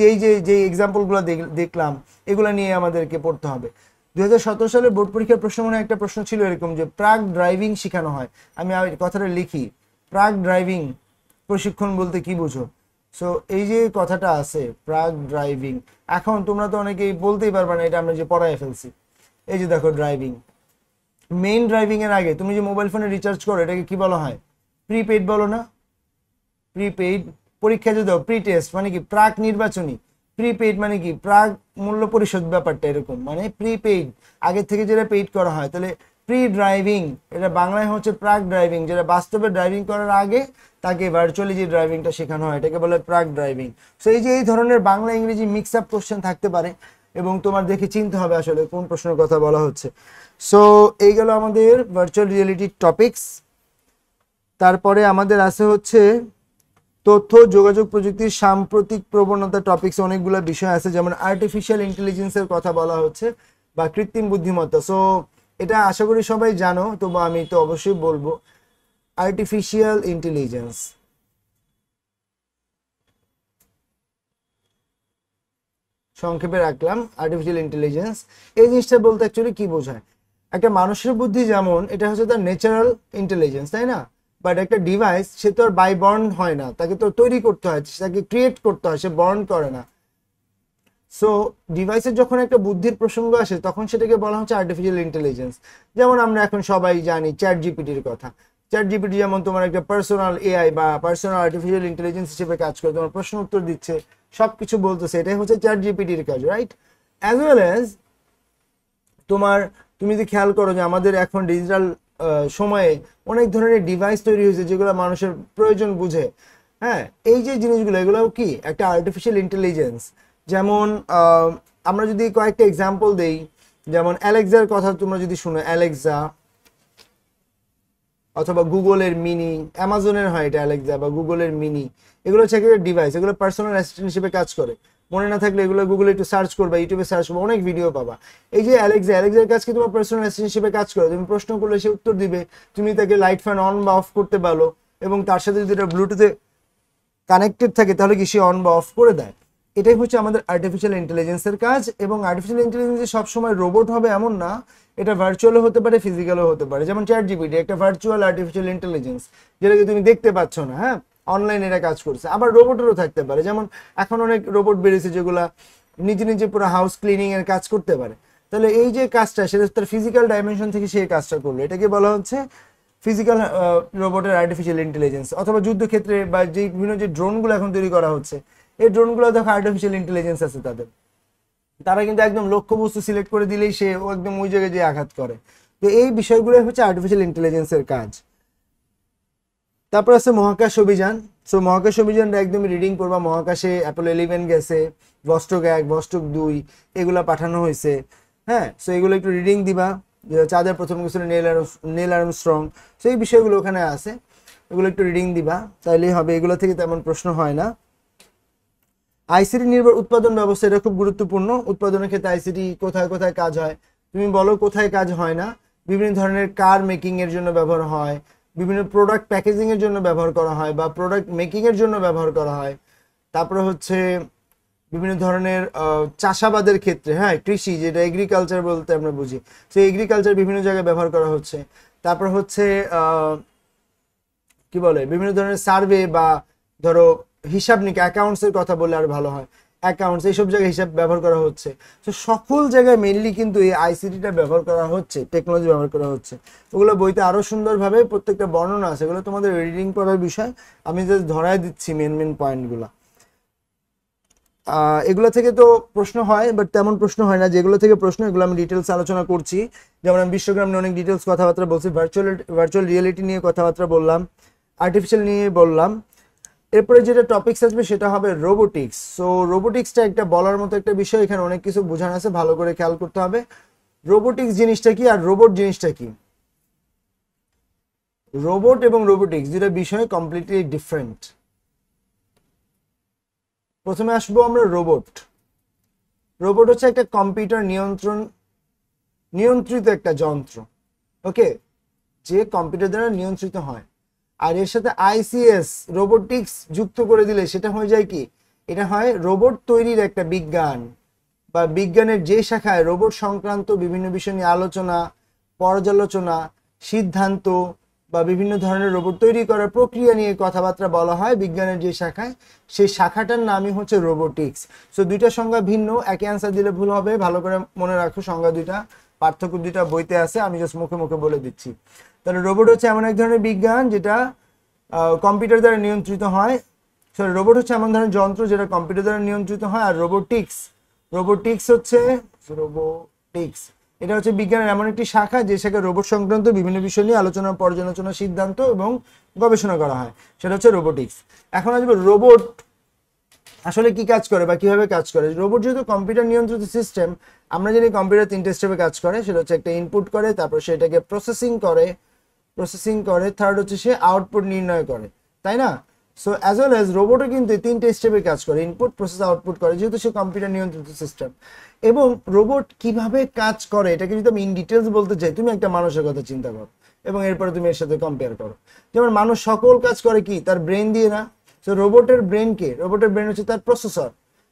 এই যে এক্সাম্পলগুলো দেখলাম এগুলো নিয়ে আমাদেরকে পড়তে হবে। 2017 সালে বোর্ড পরীক্ষার প্রশ্ন মনে একটা প্রশ্ন ছিল এরকম যে প্রাক ড্রাইভিং শেখানো হয়। আমি কথাটা লিখি, প্রাক ড্রাইভিং প্রশিক্ষণ বলতে কি বুঝো? সো এই যে কথাটা আছে প্রাক ড্রাইভিং, এখন তোমরা তো অনেকেই বলতেই পারবে না এটা আমরা যে পড়ায় ফেলছি। এই যে দেখো ড্রাইভিং, মেইন ড্রাইভিং এর আগে তুমি যে মোবাইল ফোনে রিচার্জ করো এটাকে কি বলা হয়? প্রিপেইড বলো না? প্রিপেইড। পরীক্ষা যদি দাও প্রি টেস্ট মানে কি প্রাক নির্বাচনী, প্রিপেইড মানে কি প্রাক মূল্য পরিশোধ, ব্যাপারটা এরকম। মানে প্রিপেইড আগে থেকে যেটা পেইড করা হয়। তাহলে প্রি ড্রাইভিং এটা বাংলায় হচ্ছে প্রাক ড্রাইভিং, যেটা বাস্তবে ড্রাইভিং করার আগে তাকে ভার্চুয়ালি যে ড্রাইভিংটা শেখানো হয় এটাকে বলে প্রাক ড্রাইভিং। সো এই যে এই ধরনের বাংলা ইংরেজি মিক্স আপ কোশ্চেন থাকতে পারে এবং তোমার দেখে চিনতে হবে আসলে কোন প্রশ্নের কথা বলা হচ্ছে। সো এই গেল আমাদের ভার্চুয়াল রিয়েলিটি টপিকস। তারপরে আমাদের আছে হচ্ছে তথ্য যোগাযোগ প্রযুক্তির সাম্প্রতিক প্রবণতা টপিকস, অনেকগুলো বিষয় আছে, যেমন আর্টিফিশিয়াল ইন্টেলিজেন্সের কথা বলা হচ্ছে বা কৃত্রিম বুদ্ধিমত্তা। সো এটা আশা করি সবাই জানো, তবু আমি তো অবশ্যই বলবো। আর্টিফিশিয়াল ইন্টেলিজেন্স, সংক্ষেপে রাখলাম আর্টিফিশিয়াল ইন্টেলিজেন্স। এই জিনিসটা বলতে অ্যাকচুয়ালি কি বোঝায়? একটা মানুষের বুদ্ধি যেমন এটা হচ্ছে তার ন্যাচারাল ইন্টেলিজেন্স, তাই না? বাট একটা ডিভাইস সে তো আর বাই বর্ন হয় না, তাকে তো তৈরি করতে হয়, তাকে ক্রিয়েট করতে হয়, সে বর্ন করে না। সো ডিভাইসের যখন একটা বুদ্ধির প্রসঙ্গ আসে তখন সেটাকে বলা হচ্ছে আর্টিফিশিয়াল ইন্টেলিজেন্স। যেমন আমরা এখন সবাই জানি চ্যাট জিপিটির কথা। চ্যাট জিপিটি যেমন তোমার একটা পার্সোনাল এআই বা পার্সোনাল আর্টিফিশিয়াল ইন্টেলিজেন্স হিসেবে কাজ করে, তোমার প্রশ্ন উত্তর দিচ্ছে, সবকিছু বলতেছে, এটাই হচ্ছে চ্যাট জিপিটির কাজ, রাইট? অ্যাজ ওয়েল অ্যাজ তুমি যদি খেয়াল করো যে আমাদের এখন ডিজিটাল সময়ে অনেক ধরনের ডিভাইস তৈরি হয়েছে যেগুলো মানুষের প্রয়োজন বুঝে। হ্যাঁ, এই যে জিনিসগুলো এগুলোও কি একটা আর্টিফিশিয়াল ইন্টেলিজেন্স। যেমন আমরা যদি কয়েকটা এক্সাম্পল দেই, যেমন অ্যালেক্সার কথা তোমরা যদি শুনো, অ্যালেক্সা অথবা গুগলের মিনি, অ্যামাজনের হয় এটা অ্যালেক্সা বা গুগলের মিনি, এগুলো হচ্ছে একটা ডিভাইস, এগুলো পার্সোনাল অ্যাসিস্ট্যান্ট হিসেবে কাজ করে। মনে না থাকলে এগুলো গুগলে একটু সার্চ করবা, ইউটিউবে সার্চ করবা, অনেক ভিডিও পাবা। এই যে অ্যালেক্সা, অ্যালেক্সার কাজ কি তোমার পার্সোনাল অ্যাসিস্ট্যান্ট হিসেবে কাজ করে, তুমি প্রশ্ন করলে সে উত্তর দিবে, তুমি তাকে লাইট ফ্যান অন বা অফ করতে পারো, এবং তার সাথে যদি এটা ব্লুটুথে কানেক্টেড থাকে তাহলে কি সে অন বা অফ করে দেয়। এটাই হচ্ছে আমাদের আর্টিফিশিয়াল ইন্টেলিজেন্সের কাজ। এবং আর্টিফিশিয়াল ইন্টেলিজেন্স সবসময় রোবট হবে এমন না, এটা ভার্চুয়ালও হতে পারে, ফিজিক্যালও হতে পারে। যেমন চ্যাট জিপিটি একটা ভার্চুয়াল আর্টিফিশিয়াল ইন্টেলিজেন্স, যেটাকে তুমি দেখতে পাচ্ছ না, হ্যাঁ, অনলাইনে এটা কাজ করছে। আবার রোবটেরও থাকতে পারে, যেমন এখন অনেক রোবট বেরিয়েছে যেগুলা নিজে নিজে পুরো হাউস ক্লিনিং এর কাজ করতে পারে। তাহলে এই যে কাজটা, সেটা তার ফিজিক্যাল ডাইমেনশন থেকে সেই কাজটা করলো, এটাকে বলা হচ্ছে ফিজিক্যাল রোবটের আর্টিফিশিয়াল ইন্টেলিজেন্স। অথবা যুদ্ধক্ষেত্রে বা যে বিভিন্ন যে ড্রোনগুলো এখন তৈরি করা হচ্ছে, এই ড্রোনগুলো দেখো আর্টিফিশিয়াল ইন্টেলিজেন্স আছে তাদের, তারা কিন্তু একদম লক্ষ্যবস্তু সিলেক্ট করে দিলেই সে ও একদম ওই জায়গায় যে আঘাত করে। তো এই বিষয়গুলো হচ্ছে আর্টিফিশিয়াল ইন্টেলিজেন্সের কাজ। তারপর আছে মহাকাশ অভিযান। সো মহাকাশ অভিযানটা একদমই রিডিং করবা। মহাকাশে অ্যাপোলো 11 গেছে, ভস্টক 1, ভস্টক 2 এগুলা পাঠানো হয়েছে, হ্যাঁ। সো এগুলো একটু রিডিং দিবা। চাঁদের প্রথম গেছিল নীল আর্মস্ট্রং, সো এই বিষয়গুলো ওখানে আছে, এগুলো একটু রিডিং দিবা, তাইলেই হবে। এগুলো থেকে তেমন প্রশ্ন হয় না। আইসিটি নির্ভর উৎপাদন ব্যবস্থা, এটা খুব গুরুত্বপূর্ণ। উৎপাদনের ক্ষেত্রে আইসিটি কোথায় কোথায় কাজ হয়, তুমি বলো কোথায় কাজ হয় না। বিভিন্ন ধরনের কার মেকিং এর জন্য ব্যবহার হয়, বিভিন্ন প্রোডাক্ট প্যাকেজিং এর জন্য ব্যবহার করা হয়, বা প্রোডাক্ট মেকিং এর জন্য ব্যবহার করা হয়। তারপরে হচ্ছে বিভিন্ন ধরনের চাষাবাদের ক্ষেত্রে, হ্যাঁ, কৃষি যেটা এগ্রিকালচার বলতে আমরা বুঝি, সেই এগ্রিকালচার বিভিন্ন জায়গায় ব্যবহার করা হচ্ছে। তারপর হচ্ছে কি বলে, বিভিন্ন ধরনের সার্ভে বা ধরো হিসাব নিকা, অ্যাকাউন্টস এর কথা বললে আর ভালো হয়, অ্যাকাউন্টস এইসব জায়গায় হিসাব ব্যবহার করা হচ্ছে। তো সকল জায়গায় মেইনলি কিন্তু এই আইসিটিটা ব্যবহার করা হচ্ছে, টেকনোলজি ব্যবহার করা হচ্ছে। ওগুলো বইতে আরো সুন্দরভাবে প্রত্যেকটা বর্ণনা আছে, এগুলো তোমাদের রিডিং করার বিষয়, আমি জাস্ট ধরায় দিচ্ছি মেন মেন পয়েন্টগুলো। এগুলো থেকে তো প্রশ্ন হয়, বাট তেমন প্রশ্ন হয় না। যেগুলো থেকে প্রশ্ন, এগুলো আমি ডিটেলস আলোচনা করছি। যেমন আমি বিশ্বগ্রাম নিয়ে অনেক ডিটেলস কথাবার্তা বলছি, ভার্চুয়াল রিয়েলিটি নিয়ে কথাবার্তা বললাম, আর্টিফিশিয়াল নিয়ে বললাম। এরপরে যেটা টপিকস আসবে সেটা হবে রোবোটিক্স। সো রোবোটিক্সটা একটা বলার মতো একটা বিষয়, এখানে অনেক কিছু বোঝানো আছে, ভালো করে খেয়াল করতে হবে। রোবোটিক্স জিনিসটা কি আর রোবট জিনিসটা কি। রোবট এবং রোবোটিক্স দুটো বিষয় কমপ্লিটলি ডিফারেন্ট। প্রথমে আসবো আমরা রোবট। রোবট হচ্ছে একটা কম্পিউটার নিয়ন্ত্রিত একটা যন্ত্র, ওকে, যে কম্পিউটার দ্বারা নিয়ন্ত্রিত হয়। আর এর সাথে আইসিএস রোবোটিক্স যুক্ত করে দিলে সেটা হয়ে যায় কি, এটা হয় রোবট তৈরির একটা বিজ্ঞান, বা বিজ্ঞানের যে শাখায় রোবট সংক্রান্ত বিভিন্ন বিষয় নিয়ে আলোচনা, পর্যালোচনা, সিদ্ধান্ত বা বিভিন্ন ধরনের রোবট তৈরি করার প্রক্রিয়া নিয়ে কথাবার্তা বলা হয় বিজ্ঞানের যে শাখায়, সেই শাখাটার নামই হচ্ছে রোবোটিক্স। সো দুইটা সংজ্ঞা ভিন্ন, একই অ্যান্সার দিলে ভুল হবে, ভালো করে মনে রাখো সংজ্ঞা দুইটা, পার্থক্য দুইটা বইতে আছে, আমি জাস্ট মুখে মুখে বলে দিচ্ছি। তাহলে রোবট হচ্ছে এমন এক ধরনের বিজ্ঞান যেটা কম্পিউটার দ্বারা নিয়ন্ত্রিত হয়। সরি, রোবট হচ্ছে এমন ধরনের যন্ত্র যেটা কম্পিউটার দ্বারা নিয়ন্ত্রিত হয়। আর রোবোটিক্স হচ্ছে এটা হচ্ছে বিজ্ঞানের এমন একটি শাখা যে শাখায় রোবট সংক্রান্ত বিভিন্ন বিষয় নিয়ে আলোচনা, পর্যালোচনা, সিদ্ধান্ত এবং গবেষণা করা হয়, সেটা হচ্ছে রোবোটিক্স। এখন আসবে রোবট আসলে কি কাজ করে বা কিভাবে কাজ করে। রোবট যেহেতু কম্পিউটার নিয়ন্ত্রিত সিস্টেম, আমরা জানি কম্পিউটার 3টে স্টেপে কাজ করে। সেটা হচ্ছে একটা ইনপুট করে, তারপর সেটাকে প্রসেসিং করে, থার্ড হচ্ছে সে আউটপুট নির্ণয় করে, তাই না। সো অ্যাজ ওয়েল অ্যাজ রোবটও কিন্তু 3টে স্টেপে কাজ করে, ইনপুট, প্রসেস, আউটপুট করে, যেহেতু সে কম্পিউটার নিয়ন্ত্রিত সিস্টেম। এবং রোবট কিভাবে কাজ করে এটাকে যদি আমি ইন ডিটেলস বলতে চাই, তুমি একটা মানুষের কথা চিন্তা করো এবং এরপরে তুমি এর সাথে কম্পেয়ার করো। যেমন মানুষ সকল কাজ করে কি তার ব্রেন দিয়ে না। সো রোবটের ব্রেন হচ্ছে তার প্রসেসর।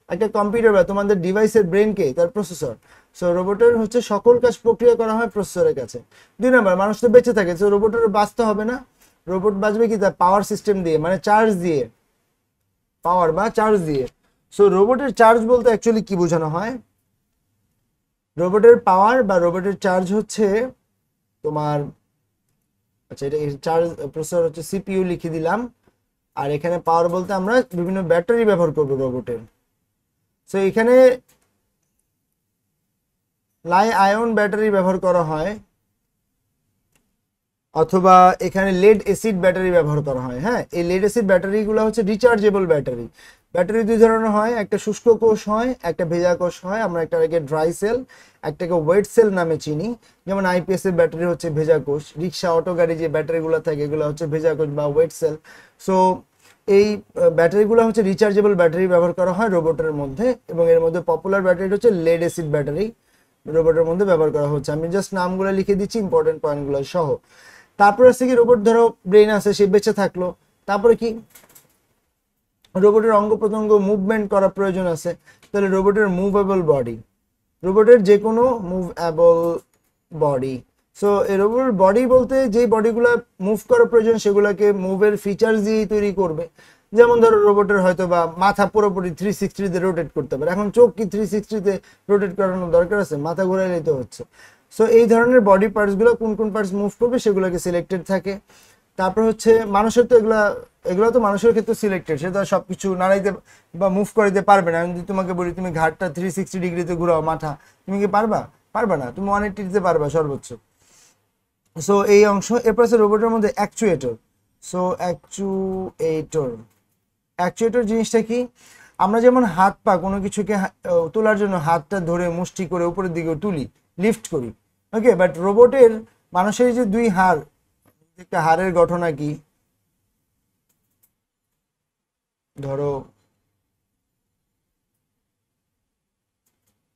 একটা কম্পিউটার বা তোমাদের ডিভাইসের ব্রেন কে, তার প্রসেসর। সো রোবটের হচ্ছে সকল কাজ প্রক্রিয়া করা হয় প্রসেসরের কাছে। 2 নাম্বার, মানুষ তো বেঁচে থাকে, সো রোবটের বাঁচতে হবে না। রোবট বাঁচবে কি তার পাওয়ার সিস্টেম দিয়ে, মানে চার্জ দিয়ে, পাওয়ার বা চার্জ দিয়ে। সো রোবটের চার্জ বলতে অ্যাকচুয়ালি কি বোঝানো হয়, রোবটের পাওয়ার বা রোবটের চার্জ হচ্ছে তোমার, আচ্ছা এটা চার্জ প্রসেসর হচ্ছে সিপিইউ লিখে দিলাম। আর এখানে পাওয়ার বলতে আমরা বিভিন্ন ব্যাটারি ব্যবহার করব রোবটের। সো এখানে লাই আয়ন ব্যাটারি ব্যবহার করা হয়, অথবা এখানে লেড অ্যাসিড ব্যাটারি ব্যবহার করা হয়। হ্যাঁ, এই লেড অ্যাসিড ব্যাটারিগুলো হচ্ছে রিচার্জেবল ব্যাটারি, ব্যাটারি দুই ধরনের হয়, একটা শুষ্ক কোষ হয়, একটা ভেজা কোষ হয়। আমরা একটাকে ড্রাই সেল, একটাকে ওয়েট সেল নামে চিনি। যেমন আইপিএস এর ব্যাটারি হচ্ছে ভেজা কোষ, রিক্সা অটো গাড়ি যে ব্যাটারিগুলো থাকে এগুলো হচ্ছে ভেজা কোষ বা ওয়েট সেল। সো এই ব্যাটারিগুলো হচ্ছে রিচার্জেবল ব্যাটারি ব্যবহার করা হয় রোবটের মধ্যে, এবং এর মধ্যে পপুলার ব্যাটারি হচ্ছে লেড অ্যাসিড ব্যাটারি রোবটের মধ্যে ব্যবহার করা হচ্ছে। আমি জাস্ট নামগুলো লিখে দিচ্ছি ইম্পর্টেন্ট পয়েন্টগুলো সহ। তারপরে হচ্ছে কি, রোবট ধরো ব্রেন আছে, সে বেঁচে থাকলো, তারপরে কি রোবটের অঙ্গ প্রত্যঙ্গ মুভমেন্ট করার প্রয়োজন আছে, তাহলে রোবটের মুভেবল বডি, রোবটের যে কোনো মুভেবল বডি। সো এই রোবটের বডি বলতে যে বডিগুলো মুভ করার প্রয়োজন সেগুলোকে মুভের ফিচার্স দিয়েই তৈরি করবে। যেমন ধরো রোবটের হয়তো বা মাথা পুরোপুরি 360 রোটেট করতে পারে, এখন চোখ কি 360 রোটেট করানোর দরকার আছে? মাথা ঘুরাইলেই তো হচ্ছে। সো এই ধরনের বডি পার্টসগুলো কোন কোন পার্টস মুভ করবে সেগুলোকে সিলেক্টেড থাকে। তারপর হচ্ছে মানুষের তো এগুলো তো মানুষের ক্ষেত্রে সিলেক্টেড, সে তো আর সবকিছু নাড়াইতে বা মুভ করাইতে পারবে না। আমি যদি তোমাকে বলি তুমি ঘাটটা 360 ডিগ্রিতে ঘুরাও মাথা, তুমি কি পারবা? পারবা না। তুমি 180 দিতে পারবা সর্বোচ্চ। সো এই অংশ। এরপর আছে রোবটের মধ্যে অ্যাকচুয়েটর। সো অ্যাকচুয়েটর জিনিসটা কি, আমরা যেমন হাত পা কোনো কিছুকে তোলার জন্য হাতটা ধরে মুষ্টি করে উপরের দিকে তুলি, লিফট করি, ওকে, বাট রোবটের মানুষের যে দুই হাড়, একটা হাড়ের ঘটনা কি, ধরো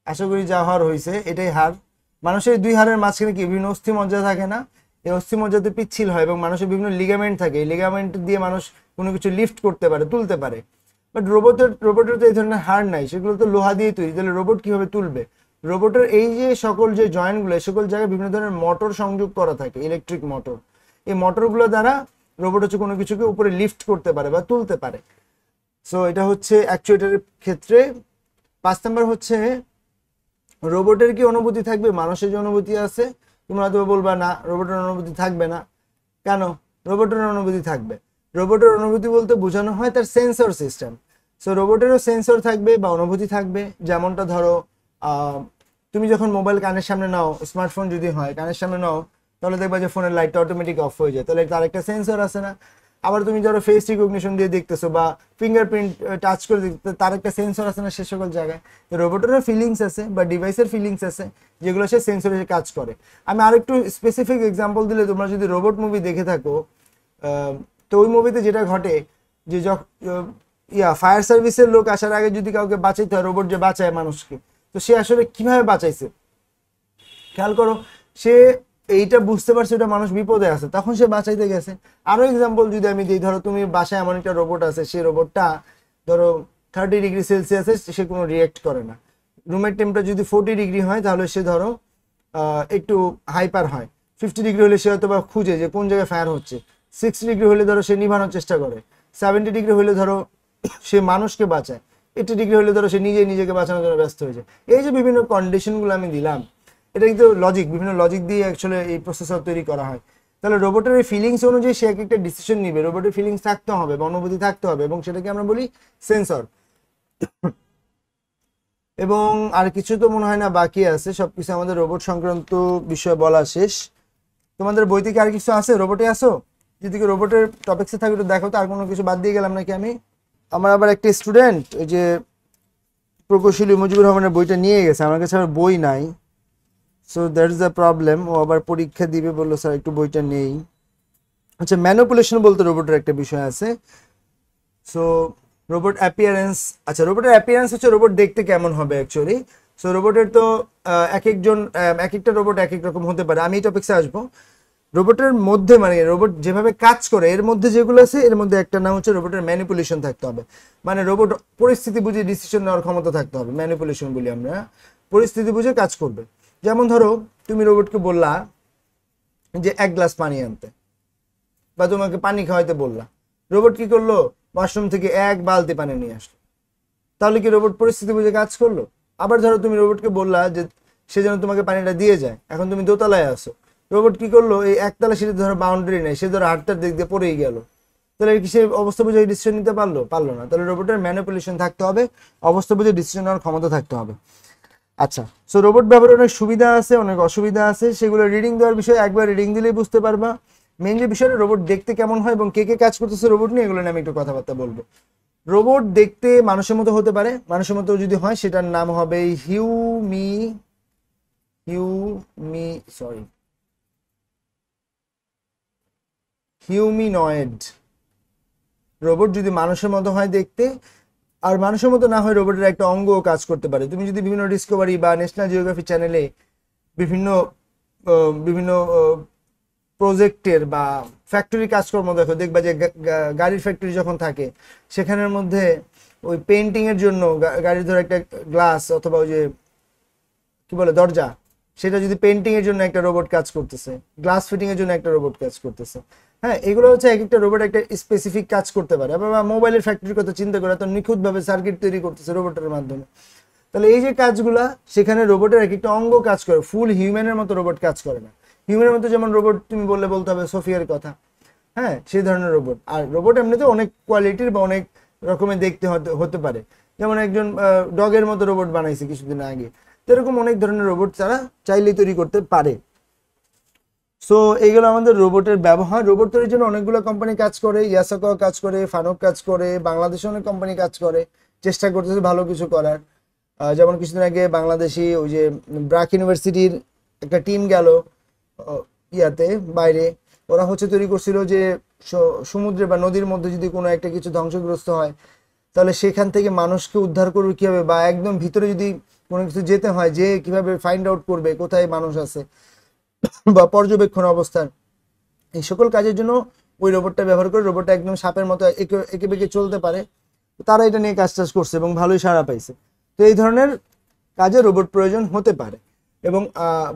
আশা করি যা হওয়ার হয়েছে এটাই হাড়। মানুষের দুই হাড়ের মাঝখানে কি বিভিন্ন অস্থিমজ্জা থাকে না? এই অস্থিমজ্জাতে পিচ্ছিল হয় এবং মানুষের বিভিন্ন লিগামেন্ট থাকে, এই লিগামেন্ট দিয়ে মানুষ কোনো কিছু লিফট করতে পারে, তুলতে পারে। বাট রোবটের তো এই ধরনের হাড় নাই, সেগুলো তো লোহা দিয়ে তৈরি, তাহলে রোবট কিভাবে তুলবে? রোবটের এই যে সকল যে জয়েন্টগুলো, সকল জায়গায় বিভিন্ন ধরনের মোটর সংযোগ করা থাকে, ইলেকট্রিক মোটর। এই মোটরগুলো দ্বারা রোবট হচ্ছে কোনো কিছুকে উপরে লিফট করতে পারে বা তুলতে পারে। সো এটা হচ্ছে অ্যাকচুয়েটরের ক্ষেত্রে। 5 নাম্বার হচ্ছে রোবটের কি অনুভূতি থাকবে? মানুষের যে অনুভূতি আছে, তোমরা হয়তো বলবা না রোবটের অনুভূতি থাকবে না। কেন? রোবটের অনুভূতি থাকবে। রোবটের অনুভূতি বলতে বোঝানো হয় তার সেন্সর সিস্টেম। সো রোবটেরও সেন্সর থাকবে বা অনুভূতি থাকবে। যেমনটা ধরো তুমি যখন মোবাইল কানের সামনে নাও, স্মার্টফোন যদি হয় কানের সামনে নাও, তাহলে দেখবা যে ফোনের লাইটটা অটোমেটিক অফ হয়ে যায়, তাহলে তার একটা সেন্সর আছে না? আবার তুমি ধরো ফেস রিকগনিশন দিয়ে দেখতেছো বা ফিঙ্গারপ্রিন্ট টাচ করে দেখতে, তার একটা সেন্সর আছে না সে সকল জায়গায়? তো রোবটেরও ফিলিংস আছে বা ডিভাইসের ফিলিংস আছে যেগুলো সে সেন্সরে কাজ করে। আমি আরেকটু স্পেসিফিক এক্সাম্পল দিলে, তোমরা যদি রোবট মুভি দেখে থাকো, তো ওই মুভিতে যেটা ঘটে যে ফায়ার সার্ভিসের লোক আসার আগে যদি কাউকে বাঁচাইতে হয়, রোবট যে বাঁচায় মানুষকে, তো সে আসলে কিভাবে বাঁচাইছে খেয়াল করো। সে এইটা বুঝতে পারছে ওটা মানুষ বিপদে আছে, তখন সে বাঁচাইতে গেছে। আরো এক্সাম্পল যদি আমি দিই, ধরো তুমি বাসায় এমন একটা রোবট আছে, সেই রোবটটা ধরো 30 ডিগ্রি সেলসিয়াসে সে কোনো রিয়েক্ট করে না। রুমের টেম্পারেচার যদি 40 ডিগ্রি হয় তাহলে সে ধরো একটু হাইপার হয়। 50 ডিগ্রি হলে সে হয়তো বা খুঁজে যে কোন জায়গায় ফায়ার হচ্ছে। 60 ডিগ্রি হলে ধরো সে নিভানোর চেষ্টা করে। 70 ডিগ্রি হলে ধরো সে মানুষকে বাঁচায়। 80 ডিগ্রি হলে ধরো সে নিজেকে বাঁচানোর জন্য ব্যস্ত হয়ে যায়। এই যে বিভিন্ন কন্ডিশনগুলো আমি দিলাম, এটা কিন্তু লজিক, বিভিন্ন লজিক দিয়ে অ্যাকচুয়ালি এই প্রসেসর তৈরি করা হয়। তাহলে রোবটের এই ফিলিংস অনুযায়ী সে এক একটা ডিসিশন নিবে, রোবটের ফিলিংস থাকতে হবে বা অনুভূতি থাকতে হবে, এবং সেটাকে আমরা বলি সেন্সর। এবং আর কিছু তো মনে হয় না বাকি আছে, সবকিছু আমাদের রোবট সংক্রান্ত বিষয় বলা শেষ। তোমাদের বই থেকে আর কিছু আছে রোবটে আসো? যদি রোবটের টপিক্সে থাকে একটু দেখো তো, আর কোনো কিছু বাদ দিয়ে গেলাম নাকি আমি? আমার আবার একটা স্টুডেন্ট ওই যে প্রকৌশলী মুজিবুর রহমানের বইটা নিয়ে গেছে, আমার কাছে আবার বই নাই। So that is the problem. ও আবার পরীক্ষা দিবে বললো স্যার একটু বইটা নেই। আচ্ছা, ম্যানিপুলেশন বলতে রোবটের একটা বিষয় আছে। সো রোবট অ্যাপিয়ারেন্স, আচ্ছা রোবটের অ্যাপিয়ারেন্স হচ্ছে রোবট দেখতে কেমন হবে অ্যাকচুয়ালি। সো রোবটের তো এক একটা রোবট এক এক রকম হতে পারে, আমি এই টপিক্সে আসবো। রোবটের মধ্যে মানে রোবট যেভাবে কাজ করে এর মধ্যে যেগুলো আছে, এর মধ্যে একটা নাম হচ্ছে রোবটের ম্যানিপুলেশন থাকতে হবে। মানে রোবট পরিস্থিতি বুঝে ডিসিশন নেওয়ার ক্ষমতা থাকতে হবে, ম্যানিপুলেশন বলি আমরা। পরিস্থিতি বুঝে কাজ করবে। যেমন ধরো তুমি রোবটকে বললা যে 1 গ্লাস পানি আনতে, বা তোমাকে পানি খাওয়াইতে বললা, রোবট কি করলো? ওয়াশরুম থেকে 1 বালতি পানি নিয়ে আসলো। তাহলে কি রোবট পরিস্থিতি বুঝে কাজ করলো? আবার ধরো তুমি রোবটকে বললা যে সে যেন তোমাকে পানিটা দিয়ে যায়, এখন তুমি দোতলায় আসো, রোবট কি করলো? এই একতলা সিঁড়ি ধরো বাউন্ডারি নেই, সে ধরো হাতটার দিক দিয়ে পড়েই গেল, তাহলে কি সে অবস্থা বুঝে ডিসিশন নিতে পারলো না? তাহলে রোবটের ম্যানিপুলেশন থাকতে হবে, অবস্থা বুঝে ডিসিশন নেওয়ার ক্ষমতা থাকতে হবে। আচ্ছা, সো রোবট ব্যবহারের অনেক সুবিধা আছে, অনেক অসুবিধা আছে, সেগুলো রিডিং দেওয়ার বিষয়, একবার রিডিং দিলেই বুঝতে পারবা। মেইন যে বিষয়টা রোবট দেখতে কেমন হয় এবং কে কে কাজ করতেছে রোবট নিয়ে, এগুলো নিয়ে আমি একটু কথাবার্তা বলবো। রোবট দেখতে মানুষের মতো হতে পারে, মানুষের মতো যদি হয় সেটার নাম হবে হিউমিনয়েড। রোবট যদি মানুষের মতো হয় দেখতে, আর মানুষের মতো না হয় রোবটের একটা অঙ্গ কাজ করতে পারে। তুমি যদি বিভিন্ন ডিসকভারি বা ন্যাশনাল জিওগ্রাফি চ্যানেলে বিভিন্ন বিভিন্ন প্রজেক্টের বা ফ্যাক্টরি কাজকর্ম দেখো, দেখবা যে গাড়ির ফ্যাক্টরি যখন থাকে সেখানের মধ্যে ওই পেন্টিং এর জন্য গাড়ির ধরো একটা গ্লাস অথবা ওই যে কি বলে দরজা, সেটা যদি পেন্টিং এর জন্য একটা রোবট কাজ করতেছে, গ্লাস ফিটিং এর জন্য একটা রোবট কাজ করতেছে। হ্যাঁ, এগুলো হচ্ছে এক একটা রোবট একটা স্পেসিফিক কাজ করতে পারে। আবার মোবাইলের ফ্যাক্টরির কথা চিন্তা করে, তো নিখুঁতভাবে সার্কিট তৈরি করতেছে রোবটের মাধ্যমে। তাহলে এই যে কাজগুলা, সেখানে রোবটের এক একটা অঙ্গ কাজ করে, ফুল হিউম্যানের মতো রোবট কাজ করে না। হিউম্যানের মতো যেমন রোবট তুমি বলতে হবে সোফিয়ার কথা, হ্যাঁ সেই ধরনের রোবট। আর রোবট এমনিতে অনেক কোয়ালিটির বা অনেক রকমের দেখতে হতে পারে। যেমন একজন ডগের মতো রোবট বানাইছে কিছুদিন আগে, তো এরকম অনেক ধরনের রোবট তারা চাইলেই তৈরি করতে পারে। সো এইগুলো আমাদের রোবটের ব্যবহার। রোবট তৈরির জন্য অনেকগুলো কোম্পানি কাজ করে, ইয়াসাকা কাজ করে, ফানুক কাজ করে, বাংলাদেশে অনেক কোম্পানি কাজ করে, চেষ্টা করতেছে ভালো কিছু করার। যেমন কিছুদিন আগে বাংলাদেশি ওই যে ব্রাক ইউনিভার্সিটির একটা টিম গেল ইয়াতে বাইরে, ওরা হচ্ছে তৈরি করছিল যে সমুদ্রে বা নদীর মধ্যে যদি কোনো একটা কিছু ধ্বংসগ্রস্ত হয় তাহলে সেখান থেকে মানুষকে উদ্ধার করবে কিভাবে, বা একদম ভিতরে যদি কোনো কিছু যেতে হয় যে কিভাবে ফাইন্ড আউট করবে কোথায় মানুষ আছে বা পর্যবেক্ষণ অবস্থান, এই সকল কাজের জন্য ওই রোবটটা ব্যবহার করে। রোবটটা একদম সাপের মতো এঁকে বেঁকে চলতে পারে। তারা এটা নিয়ে কাজ টাজ করছে এবং ভালোই সাড়া পাইছে। তো এই ধরনের কাজে রোবট প্রয়োজন হতে পারে এবং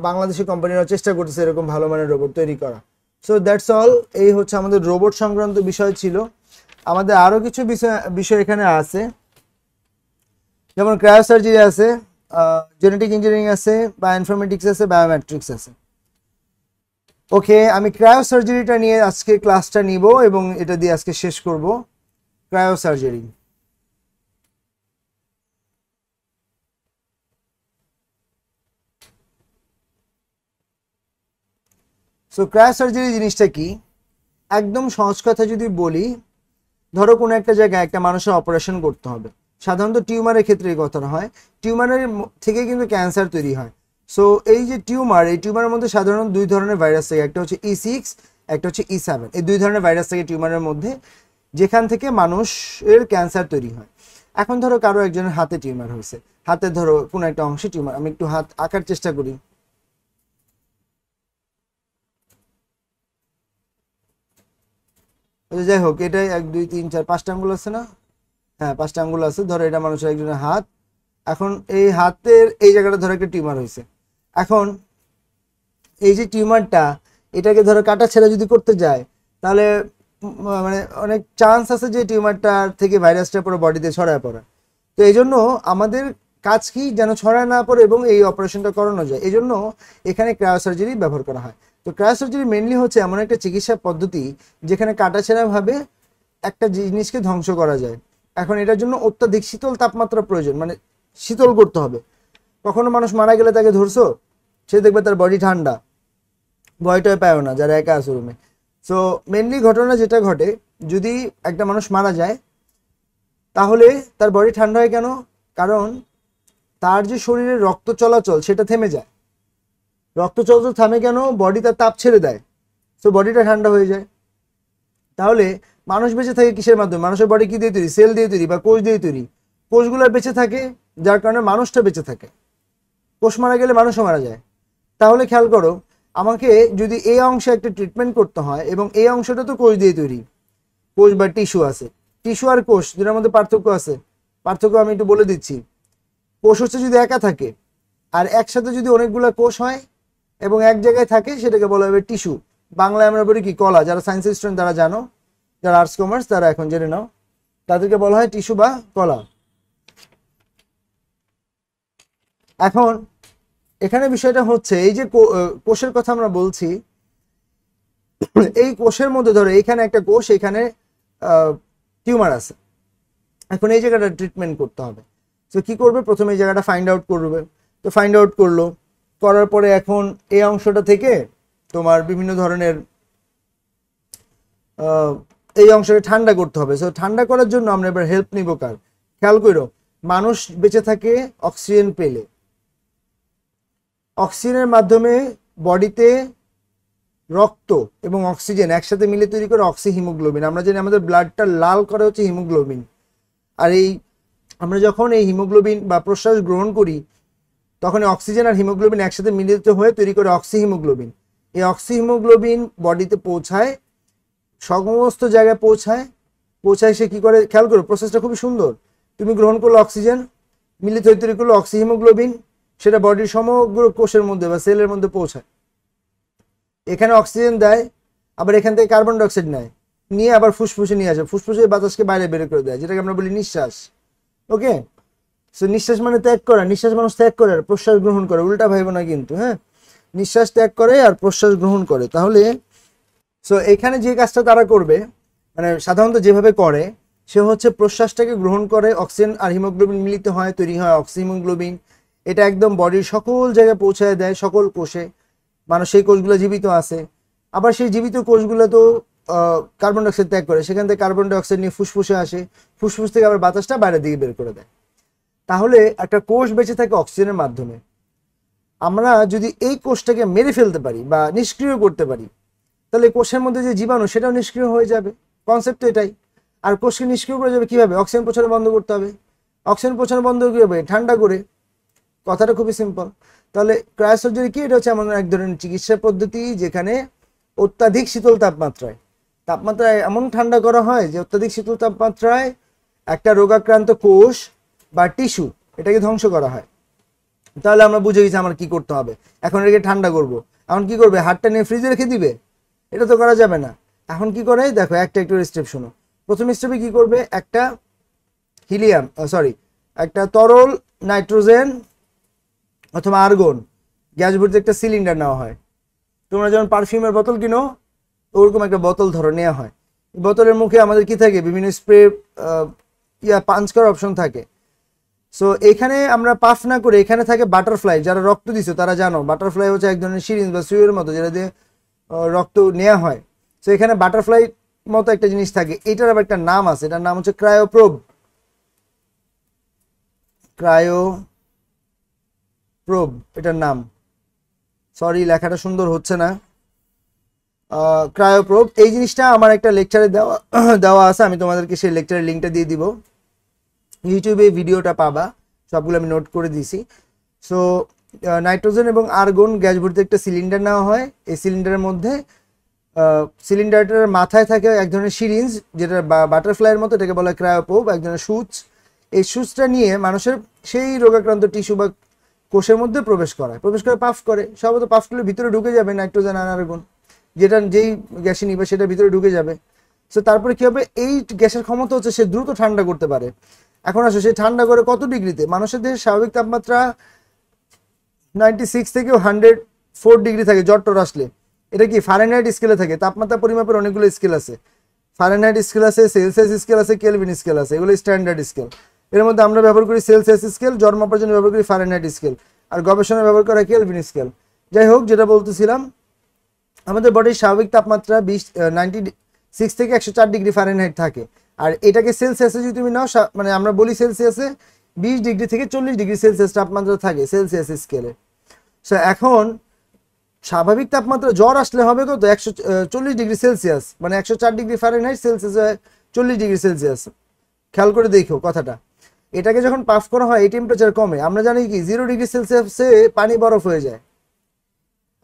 বাংলাদেশি কোম্পানিরাও চেষ্টা করতেছে এরকম ভালো মানের রোবট তৈরি করা। So that's all. এই হচ্ছে আমাদের রোবট সংক্রান্ত বিষয় ছিল। আমাদের আরো কিছু বিষয় এখানে আছে, যেমন ক্রায়োসার্জারি আছে, জেনেটিক ইঞ্জিনিয়ারিং আছে, বায়োইনফরমেটিক্স আছে, বায়োমেট্রিক্স আছে। ওকে, আমি ক্রায়োসার্জারিটা নিয়ে আজকে ক্লাসটা নিব এবং এটা দিয়ে আজকে শেষ করব। ক্রায়োসার্জারি, সো ক্রায়োসার্জারি জিনিসটা কি, একদম সহজ কথা যদি বলি, ধরো কোনো একটা জায়গায় একটা মানুষের অপারেশন করতে হবে। সাধারণত টিউমারের ক্ষেত্রে এই কথাটা হয়, টিউমারের থেকে কিন্তু ক্যান্সার তৈরি হয়। সো এই যে টিউমার, এই টিউমারের মধ্যে সাধারণত দুই ধরনের ভাইরাস থাকে, একটা হচ্ছে E6, একটা হচ্ছে E7। এই দুই ধরনের ভাইরাস থাকে টিউমারের মধ্যে, যেখান থেকে মানুষের ক্যান্সার তৈরি হয়। এখন ধরো কারো একজনের হাতে টিউমার হয়েছে, হাতে ধরো কোনো একটা অংশে টিউমার, আমি একটু হাত আঁকার চেষ্টা করি। যাই হোক, এটাই 1 2 3 4 5টা আঙ্গুল আছে না? হ্যাঁ 5টা আঙ্গুল আছে। ধরো এটা মানুষের একজনের হাত। এখন এই হাতের এই জায়গাটা ধরো একটা টিউমার হয়েছে। এখন এই যে টিউমারটা, এটাকে ধরো কাটা ছেঁড়া যদি করতে যায় তাহলে মানে অনেক চান্স আছে যে টিউমারটা থেকে ভাইরাসটা পুরো বডিতে ছড়ায় পড়ে। তো এই জন্য আমাদের কাজ কি, যেন ছড়ায় না পড়ে এবং এই অপারেশনটা করানো যায়, এই জন্য এখানে ক্রায়োসার্জারি ব্যবহার করা হয়। তো ক্রায়োসার্জারি মেনলি হচ্ছে এমন একটা চিকিৎসা পদ্ধতি যেখানে কাটাছেঁড়া ভাবে একটা জিনিসকে ধ্বংস করা যায়। এখন এটার জন্য অত্যাধিক শীতল তাপমাত্রা প্রয়োজন, মানে শীতল করতে হবে। কখনো মানুষ মারা গেলে তাকে ধরছো, সে দেখবে তার বডি ঠান্ডা, ভয়টাই পায় না যারা একা আছে রুমে। সো মেনলি ঘটনা যেটা ঘটে, যদি একটা মানুষ মারা যায় তাহলে তার বডি ঠান্ডা হয় কেন? কারণ তার যে শরীরের রক্ত চলাচল সেটা থেমে যায়। রক্ত চলাচল থামে কেন? বডি তার তাপ ছেড়ে দেয়, সো বডিটা ঠান্ডা হয়ে যায়। তাহলে মানুষ বেঁচে থাকে কিসের মাধ্যমে? মানুষের বডি কি দিয়ে তৈরি? সেল দিয়ে তৈরি বা কোষ দিয়ে তৈরি। কোষগুলো বেঁচে থাকে, যার কারণে মানুষটা বেঁচে থাকে। কোষ মারা গেলে মানুষও মারা যায়। তাহলে খেয়াল করো, আমাকে যদি এই অংশে একটা ট্রিটমেন্ট করতে হয় এবং এই অংশটা তো কোষ দিয়ে তৈরি, কোষ বা টিস্যু আছে, টিস্যু আর কোষ দুটার মধ্যে পার্থক্য আছে। পার্থক্য আমি একটু বলে দিচ্ছি। কোষ হচ্ছে যদি একা থাকে, আর একসাথে যদি অনেকগুলো কোষ হয় এবং এক জায়গায় থাকে সেটাকে বলা হবে টিস্যু। বাংলায় আমরা বলি কি কলা। যারা সায়েন্সের স্টুডেন্ট তারা জানো, যারা আর্টস কমার্স তারা এখন জেনে নাও, তাদেরকে বলা হয় টিস্যু বা কলা। এখন এখানে বিষয়টা হচ্ছে এই যে কোষের কথা আমরা বলছি, এই কোষের মধ্যে ধরো এখানে একটা কোষ, এখানে টিউমার আছে। এখন এই জায়গাটা ট্রিটমেন্ট করতে হবে। তো কি করবে? প্রথমে এই জায়গাটা ফাইন্ড আউট করবে। তো ফাইন্ড আউট করলো, করার পরে এখন এই অংশটা থেকে তোমার বিভিন্ন ধরনের এই অংশকে ঠান্ডা করতে হবে। সো ঠান্ডা করার জন্য আমরা এবার হেল্প নিব কার? খেয়াল করো, মানুষ বেঁচে থাকে অক্সিজেন পেলে। অক্সিজেনের মাধ্যমে বডিতে রক্ত এবং অক্সিজেন একসাথে মিলে তৈরি করে অক্সি হিমোগ্লোবিন। আমরা জানি আমাদের ব্লাডটা লাল করে হচ্ছে হিমোগ্লোবিন। আর এই আমরা যখন এই হিমোগ্লোবিন বা প্রশ্বাস গ্রহণ করি তখন অক্সিজেন আর হিমোগ্লোবিন একসাথে মিলিত হয়ে তৈরি করে অক্সি হিমোগ্লোবিন। এই অক্সি হিমোগ্লোবিন বডিতে পৌঁছায়, সমস্ত জায়গায় পৌঁছায় সে কি করে? খেয়াল করো, প্রসেসটা খুবই সুন্দর। তুমি গ্রহণ করলো অক্সিজেন, মিলিত হয়ে তৈরি করলো অক্সি হিমোগ্লোবিন, সেটা বডির সমগ্র কোষের মধ্যে বা সেলের মধ্যে পৌঁছায়। এখানে অক্সিজেন দেয়, আবার এখান থেকে কার্বন ডাইঅক্সাইড নেয়, নিয়ে আবার ফুসফুসে নিয়ে আসে, ফুসফুসে বাতাসকে বাইরে বের করে দেয়, যেটাকে আমরা বলি নিঃশ্বাস। ওকে, সো নিঃশ্বাস মানে ত্যাগ করা। নিঃশ্বাস মানুষ ত্যাগ করে আর প্রশ্বাস গ্রহণ করে, উল্টা ভাইব না কিন্তু। হ্যাঁ, নিঃশ্বাস ত্যাগ করে আর প্রশ্বাস গ্রহণ করে। তাহলে সো এখানে যে কাজটা তারা করবে, মানে সাধারণত যেভাবে করে, সে হচ্ছে প্রশ্বাসটাকে গ্রহণ করে, অক্সিজেন আর হিমোগ্লোবিন মিলিত হয়, তৈরি হয় অক্সি হিমোগ্লোবিন। এটা একদম বডির সকল জায়গায় পৌঁছায় দেয়, সকল কোষে। মানুষ সেই কোষগুলো জীবিত আছে। আবার সেই জীবিত কোষগুলো তো কার্বন ডাইঅক্সাইড ত্যাগ করে, সেখান থেকে কার্বন ডাইঅক্সাইড নিয়ে ফুসফুসে আসে, ফুসফুস থেকে আবার বাতাসটা বাইরের দিকে বের করে দেয়। তাহলে একটা কোষ বেঁচে থাকে অক্সিজেনের মাধ্যমে। আমরা যদি এই কোষটাকে মেরে ফেলতে পারি বা নিষ্ক্রিয় করতে পারি, তাহলে কোষের মধ্যে যে জীবাণু সেটাও নিষ্ক্রিয় হয়ে যাবে। কনসেপ্ট তো এটাই। আর কোষকে নিষ্ক্রিয় করে যাবে কিভাবে? অক্সিজেন পৌঁছানো বন্ধ করতে হবে। অক্সিজেন পৌঁছানো বন্ধ কিভাবে? ঠান্ডা করে। কথাটা খুবই সিম্পল। তাহলে ক্রায়োসার্জারি কি? এটা হচ্ছে এমন এক ধরনের চিকিৎসা পদ্ধতি যেখানে অত্যাধিক শীতল তাপমাত্রায় এমন ঠান্ডা করা হয় যে অত্যাধিক শীতল তাপমাত্রায় একটা রোগাক্রান্ত কোষ বা টিস্যু এটাকে ধ্বংস করা হয়। তাহলে আমরা বুঝে গেছি আমার কি করতে হবে। এখন এটাকে ঠান্ডা করব। এখন কি করবে? হাতটা নিয়ে ফ্রিজে রেখে দিবে? এটা তো করা যাবে না। এখন কি করে দেখো, একটা একটু স্টেপ শোনো। প্রথম স্টেপে কি করবে? একটা একটা তরল নাইট্রোজেন অথবা আর্গন গ্যাস ভর্তি একটা সিলিন্ডার নেওয়া হয়। তোমরা যেমন পারফিউমের বোতল কিনো, ওরকম একটা বোতল ধরো নেওয়া হয়। বোতলের মুখে আমাদের কি থাকে? বিভিন্ন স্প্রে পাঞ্চ করার অপশন থাকে। সো এখানে আমরা পাফ না করে এখানে থাকে বাটারফ্লাই। যারা রক্ত দিছো তারা জানো বাটারফ্লাই হচ্ছে এক ধরনের সিরিঞ্জ বা সুইয়ের মতো, যেটা দিয়ে রক্ত নেওয়া হয়। সো এখানে বাটারফ্লাই মতো একটা জিনিস থাকে, এটার আবার একটা নাম আছে, এটার নাম হচ্ছে ক্রায়োপ্রোব। এটার নাম, সরি লেখাটা সুন্দর হচ্ছে না। ক্রায়োপ্রোব এই জিনিসটা আমার একটা লেকচারে দেওয়া আছে, আমি তোমাদেরকে সেই লেকচারের লিঙ্কটা দিয়ে দিব। ইউটিউবে ভিডিওটা পাবা, সবগুলো আমি নোট করে দিয়েছি। সো নাইট্রোজেন এবং আর্গন গ্যাস ভর্তি একটা সিলিন্ডার নেওয়া হয়। এই সিলিন্ডারের মধ্যে সিলিন্ডারটার মাথায় থাকে এক ধরনের সিরিঞ্জ, যেটা বাটারফ্লাইয়ের মতো, এটাকে বলা হয় ক্রায়োপ্রোব, এক ধরনের সুচ। এই সুচটা নিয়ে মানুষের সেই রোগাক্রান্ত টিস্যু বা কোষের মধ্যে প্রবেশ করে পাফ করে। সর্বত পাফ করলে ভিতরে ঢুকে যাবে নাইট্রোজেন আর আর্গন, যেই গ্যাসে নিবে সেটা ভিতরে ঢুকে যাবে। সো তারপরে কি হবে? এই গ্যাসের ক্ষমতা হচ্ছে সে দ্রুত ঠান্ডা করতে পারে। এখন আসো, সে ঠান্ডা করে কত ডিগ্রিতে? মানুষের দেহের স্বাভাবিক তাপমাত্রা 96 থেকে 104 ডিগ্রি থাকে জ্বর টর আসলে। এটা কি ফারেনহাইট স্কেলে থাকে। তাপমাত্রা পরিমাপের অনেকগুলো স্কেল আছে। ফারেনহাইট স্কেল আছে, সেলসিয়াস স্কেল আছে, কেলভিন স্কেল আছে, এগুলো স্ট্যান্ডার্ড স্কেল। এর মধ্যে আমরা ব্যবহার করি সেলসিয়াস স্কেল, জ্বর মাপার জন্য ব্যবহার করি ফারেনহাইট স্কেল, আর গবেষণায় ব্যবহার করা কেলভিন স্কেল। যাই হোক, যেটা বলতেছিলাম, আমাদের বডির স্বাভাবিক তাপমাত্রা 96 থেকে 104 ডিগ্রি ফারেনহাইট থাকে। আর এটাকে সেলসিয়াসে যদি তুমি নাও, মানে আমরা বলি সেলসিয়াসে 20 ডিগ্রি থেকে 40 ডিগ্রি সেলসিয়াস তাপমাত্রা থাকে সেলসিয়াস স্কেলে। সো এখন স্বাভাবিক তাপমাত্রা জ্বর আসলে হবে কত? 140 ডিগ্রি সেলসিয়াস, মানে 104 degree Fahrenheit, Celsius 40 degree Celsius. খেয়াল করে দেখো কথাটা। এটাকে যখন পাফ করা হয় এই টেম্পারেচার কমে। আমরা জানি কি 0 ডিগ্রি সেলসিয়াসে পানি বরফ হয়ে যায়।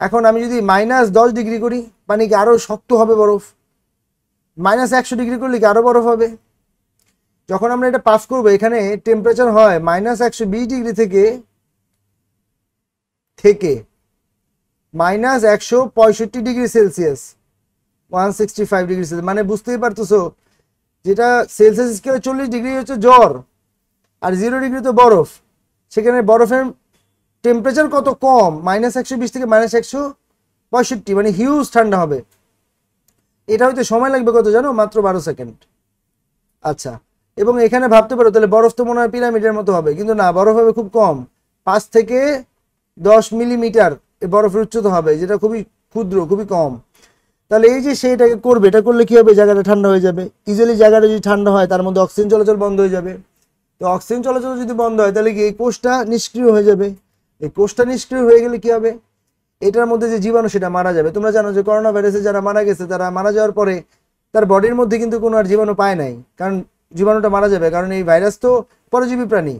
এখন আমি যদি -10 ডিগ্রি করি, পানি কি আরো শক্ত হবে বরফ? -100 ডিগ্রি করলে কি আরো বরফ হবে? যখন আমরা এটা পাফ করবো, এখানে টেম্পারেচার হয় -120 ডিগ্রি থেকে -165 ডিগ্রি সেলসিয়াস, 165 ডিগ্রি সেলসিয়াস। মানে বুঝতেই পারতেছো, যেটা সেলসিয়াস স্কেলে 40 ডিগ্রি হচ্ছে জ্বর, আর 0 ডিগ্রি তো বরফ। সেখানে বরফের টেম্পারেচার কত কম? -120 থেকে -165, মানে হিউজ ঠান্ডা হবে। এটা হয়তো সময় লাগবে কত জানো? মাত্র 12 সেকেন্ড। আচ্ছা, এবং এখানে ভাবতে পারো তাহলে বরফ তো মনে হয় পিরামিডের মতো হবে, কিন্তু না, বরফ হবে খুব কম, 5 থেকে 10 মিলিমিটার বরফের উচ্চতা হবে, যেটা খুবই ক্ষুদ্র, খুবই কম। তাহলে এই যে সেইটাকে করবে, এটা করলে কি হবে, জায়গাটা ঠান্ডা হয়ে যাবে। ইজিলি জায়গাটা যদি ঠান্ডা হয় তার মধ্যে অক্সিজেন চলাচল বন্ধ হয়ে যাবে। তো অক্সিজেন চলাচল যদি বন্ধ হয় তাহলে কি এই কোষটা নিষ্ক্রিয় হয়ে যাবে। এই কোষটা নিষ্ক্রিয় হয়ে গেলে কি হবে, এটার মধ্যে যে জীবাণু সেটা মারা যাবে। তোমরা জানো যে করোনা ভাইরাসে যারা মারা গেছে, তারা মারা যাওয়ার পরে তার বডির মধ্যে কিন্তু কোনো আর জীবাণু পায় নাই, কারণ জীবাণুটা মারা যাবে, কারণ এই ভাইরাস তো পরজীবী প্রাণী।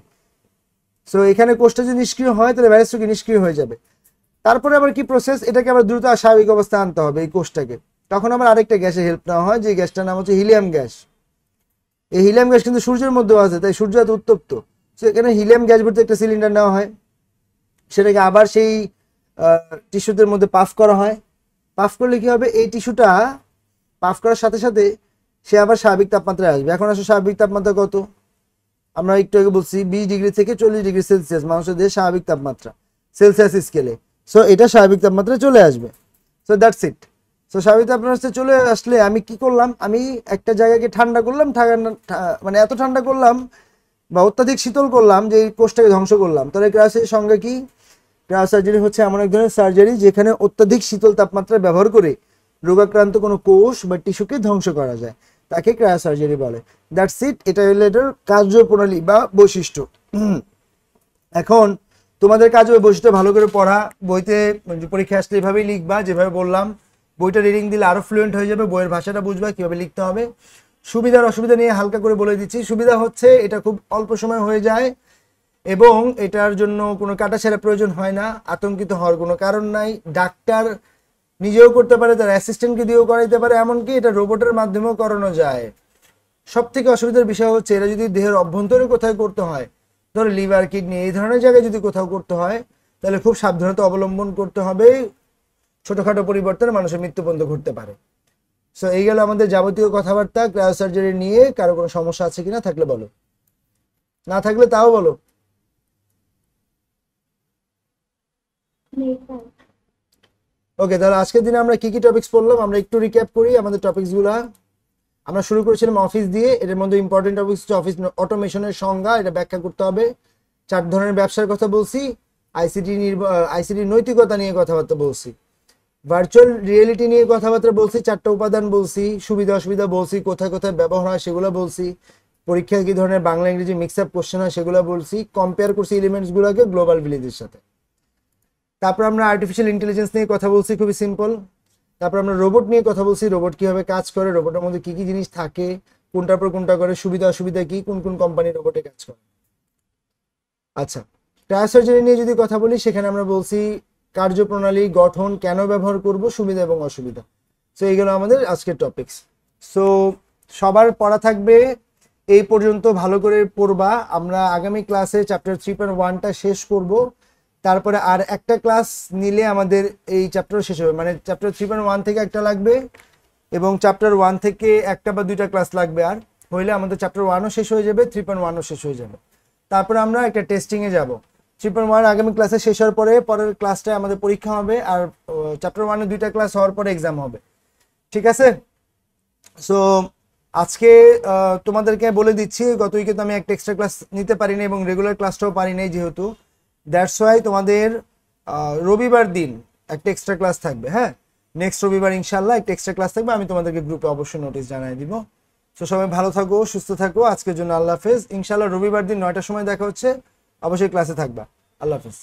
সো এখানে কোষটা যদি নিষ্ক্রিয় হয় তাহলে ভাইরাসটা কি নিষ্ক্রিয় হয়ে যাবে। তারপরে আবার কি প্রসেস, এটাকে আবার দ্রুত স্বাভাবিক অবস্থায় আনতে হবে এই কোষটাকে। তখন আবার আরেকটা গ্যাসের হেল্প নেওয়া হয়, যে গ্যাসটার নাম হচ্ছে হিলিয়াম গ্যাস। এই হিলিয়াম গ্যাস কিন্তু সূর্যের মধ্যেও আছে, তাই সূর্য এত উত্তপ্ত। সো এখানে হিলিয়াম গ্যাস ভর্তি একটা সিলিন্ডার নেওয়া হয়, সেটাকে আবার সেই টিস্যুদের মধ্যে পাফ করা হয়। পাফ করলে কি হবে, এই টিস্যুটা পাফ করার সাথে সাথে সে আবার স্বাভাবিক তাপমাত্রায় আসবে। এখন আসলে স্বাভাবিক তাপমাত্রা কত, আমরা একটু আগে বলছি 20 ডিগ্রি থেকে 40 ডিগ্রি সেলসিয়াস মানুষের দেহে স্বাভাবিক তাপমাত্রা সেলসিয়াস স্কেলে। সো এটা স্বাভাবিক তাপমাত্রায় চলে আসবে। So that's it. সো স্বাভাবিক তাপমাত্রায় চলে আসলে আমি কি করলাম, আমি একটা জায়গাকে ঠান্ডা করলাম, মানে এত ঠান্ডা করলাম বা অত্যাধিক শীতল করলাম যে এই কোষটাকে ধ্বংস করলাম। তাহলে ক্রায়োসার্জারির সঙ্গে কি, ক্রায়োসার্জারি হচ্ছে এমন এক ধরনের সার্জারি যেখানে অত্যাধিক শীতল তাপমাত্রা ব্যবহার করে রোগাক্রান্ত কোনো কোষ বা টিস্যুকে ধ্বংস করা যায়, তাকে ক্রায়োসার্জারি বলে। That's it. এটা হলো এটার কার্যপ্রণালী বা বৈশিষ্ট্য। এখন তোমাদের কাজ হবে বৈশিষ্ট্য ভালো করে পড়া, বইতে পরীক্ষা আসলে এভাবেই লিখবা যেভাবে বললাম। বইটা রিডিং দিলে আরো ফ্লুয়েন্ট হয়ে যাবে, বইয়ের ভাষাটা বুঝবা কিভাবে লিখতে হবে। সুবিধার অসুবিধা নিয়ে হালকা করে বলে দিচ্ছি। সুবিধা হচ্ছে এটা খুব অল্প সময় হয়ে যায় এবং এটার জন্য কোনো কাটাছেঁড়া প্রয়োজন হয় না, আতঙ্কিত হওয়ার কোনো কারণ নাই। ডাক্তার নিজেও করতে পারে, তার অ্যাসিস্ট্যান্টকে দিয়েও করাইতে পারে, এমনকি এটা রোবটের মাধ্যমেও করানো যায়। সব থেকে অসুবিধার বিষয় হচ্ছে এটা যদি দেহের অভ্যন্তরে কোথাও করতে হয়, ধরো লিভার কিডনি এই ধরনের জায়গায় যদি কোথাও করতে হয়, তাহলে খুব সাবধানতা অবলম্বন করতে হবে। ছোটখাটো পরিবর্তনে মানুষের মৃত্যু পর্যন্ত ঘটতে পারে। সো এই গেল আমাদের যাবতীয় কথাবার্তা ক্রায়োসার্জারি নিয়ে। কারো কোনো সমস্যা আছে কিনা, থাকলে বলো, না থাকলে তাও বলো। ওকে, তাহলে আজকের দিনে আমরা কি কি টপিকস পড়লাম আমরা একটু রিক্যাপ করি আমাদের টপিকসগুলো। আমরা শুরু করেছিলাম অফিস দিয়ে। এর মধ্যে ইম্পর্টেন্ট টপিকস হচ্ছে অফিস অটোমেশনের সংজ্ঞা, এটা ব্যাখ্যা করতে হবে। 4 ধরনের ব্যবসার কথা বলছি। আইসিটি নৈতিকতা নিয়ে কথাবার্তা বলছি। ভার্চুয়াল রিয়েলিটি নিয়ে কথাবার্তা বলছি, 4টা উপাদান বলছি, সুবিধা অসুবিধা বলছি, কোথায় কোথায় ব্যবহার হয় সেগুলো বলছি, পরীক্ষায় কি ধরনের বাংলা ইংরেজি মিক্স আপ কোশ্চেন হয় সেগুলো বলছি, কম্পেয়ার করছি এলিমেন্টস গুলোকে গ্লোবাল ভিলেজের সাথে। তারপর আমরা আর্টিফিশিয়াল ইন্টেলিজেন্স নিয়ে কথা বলছি, খুবই সিম্পল। তারপর আমরা রোবট নিয়ে কথা বলছি, রোবট কিভাবে কাজ করে, রোবটের মধ্যে কি কি জিনিস থাকে, কোনটার পর কোনটা করে, সুবিধা অসুবিধা কি, কোন কোন কোম্পানি রোবটে কাজ করে। আচ্ছা, ক্রায়োসার্জারি নিয়ে যদি কথা বলি, সেখানে আমরা বলছি কার্যপ্রণালী, গঠন, কেন ব্যবহার করব, সুবিধা এবং অসুবিধা। সো এইগুলো আমাদের আজকের টপিকস। সো সবার পড়া থাকবে এই পর্যন্ত, ভালো করে পড়বা। আমরা আগামী ক্লাসে চ্যাপ্টার 3.1টা শেষ করব, তারপরে আর একটা ক্লাস নিলে আমাদের এই চ্যাপ্টার শেষ হবে। মানে চ্যাপ্টার 3.1 থেকে একটা লাগবে এবং চ্যাপ্টার 1 থেকে একটা বা দুইটা ক্লাস লাগবে, আর হইলে আমাদের চ্যাপ্টার 1ও শেষ হয়ে যাবে, 3.1ও শেষ হয়ে যাবে। তারপরে আমরা একটা টেস্টিংয়ে যাব। 3.1 আগামী ক্লাসে শেষ হওয়ার পরে পরের ক্লাসটায় আমাদের পরীক্ষা হবে, আর চ্যাপ্টার 1 এ দুইটা ক্লাস হওয়ার পরে এক্সাম হবে। ঠিক আছে? সো আজকে তোমাদেরকে বলে দিচ্ছি, গত উইকে তো আমি একটা এক্সট্রা ক্লাস নিতে পারিনি এবং রেগুলার ক্লাসটাও পারিনি, যেহেতু দ্যাটস ওয়াই তোমাদের রবিবার দিন একটা এক্সট্রা ক্লাস থাকবে। হ্যাঁ, নেক্সট রবিবার ইনশাল্লাহ একটা এক্সট্রা ক্লাস থাকবে, আমি তোমাদেরকে গ্রুপে অবশ্যই নোটিশ জানিয়ে দিব। তো সবাই ভালো থাকো, সুস্থ থাকো। আজকের জন্য আল্লাহ হাফেজ। ইনশাল্লাহ রবিবার দিন 9টার সময় দেখা হচ্ছে, অবশ্যই ক্লাসে থাকবা। আল্লাহ হাফেজ।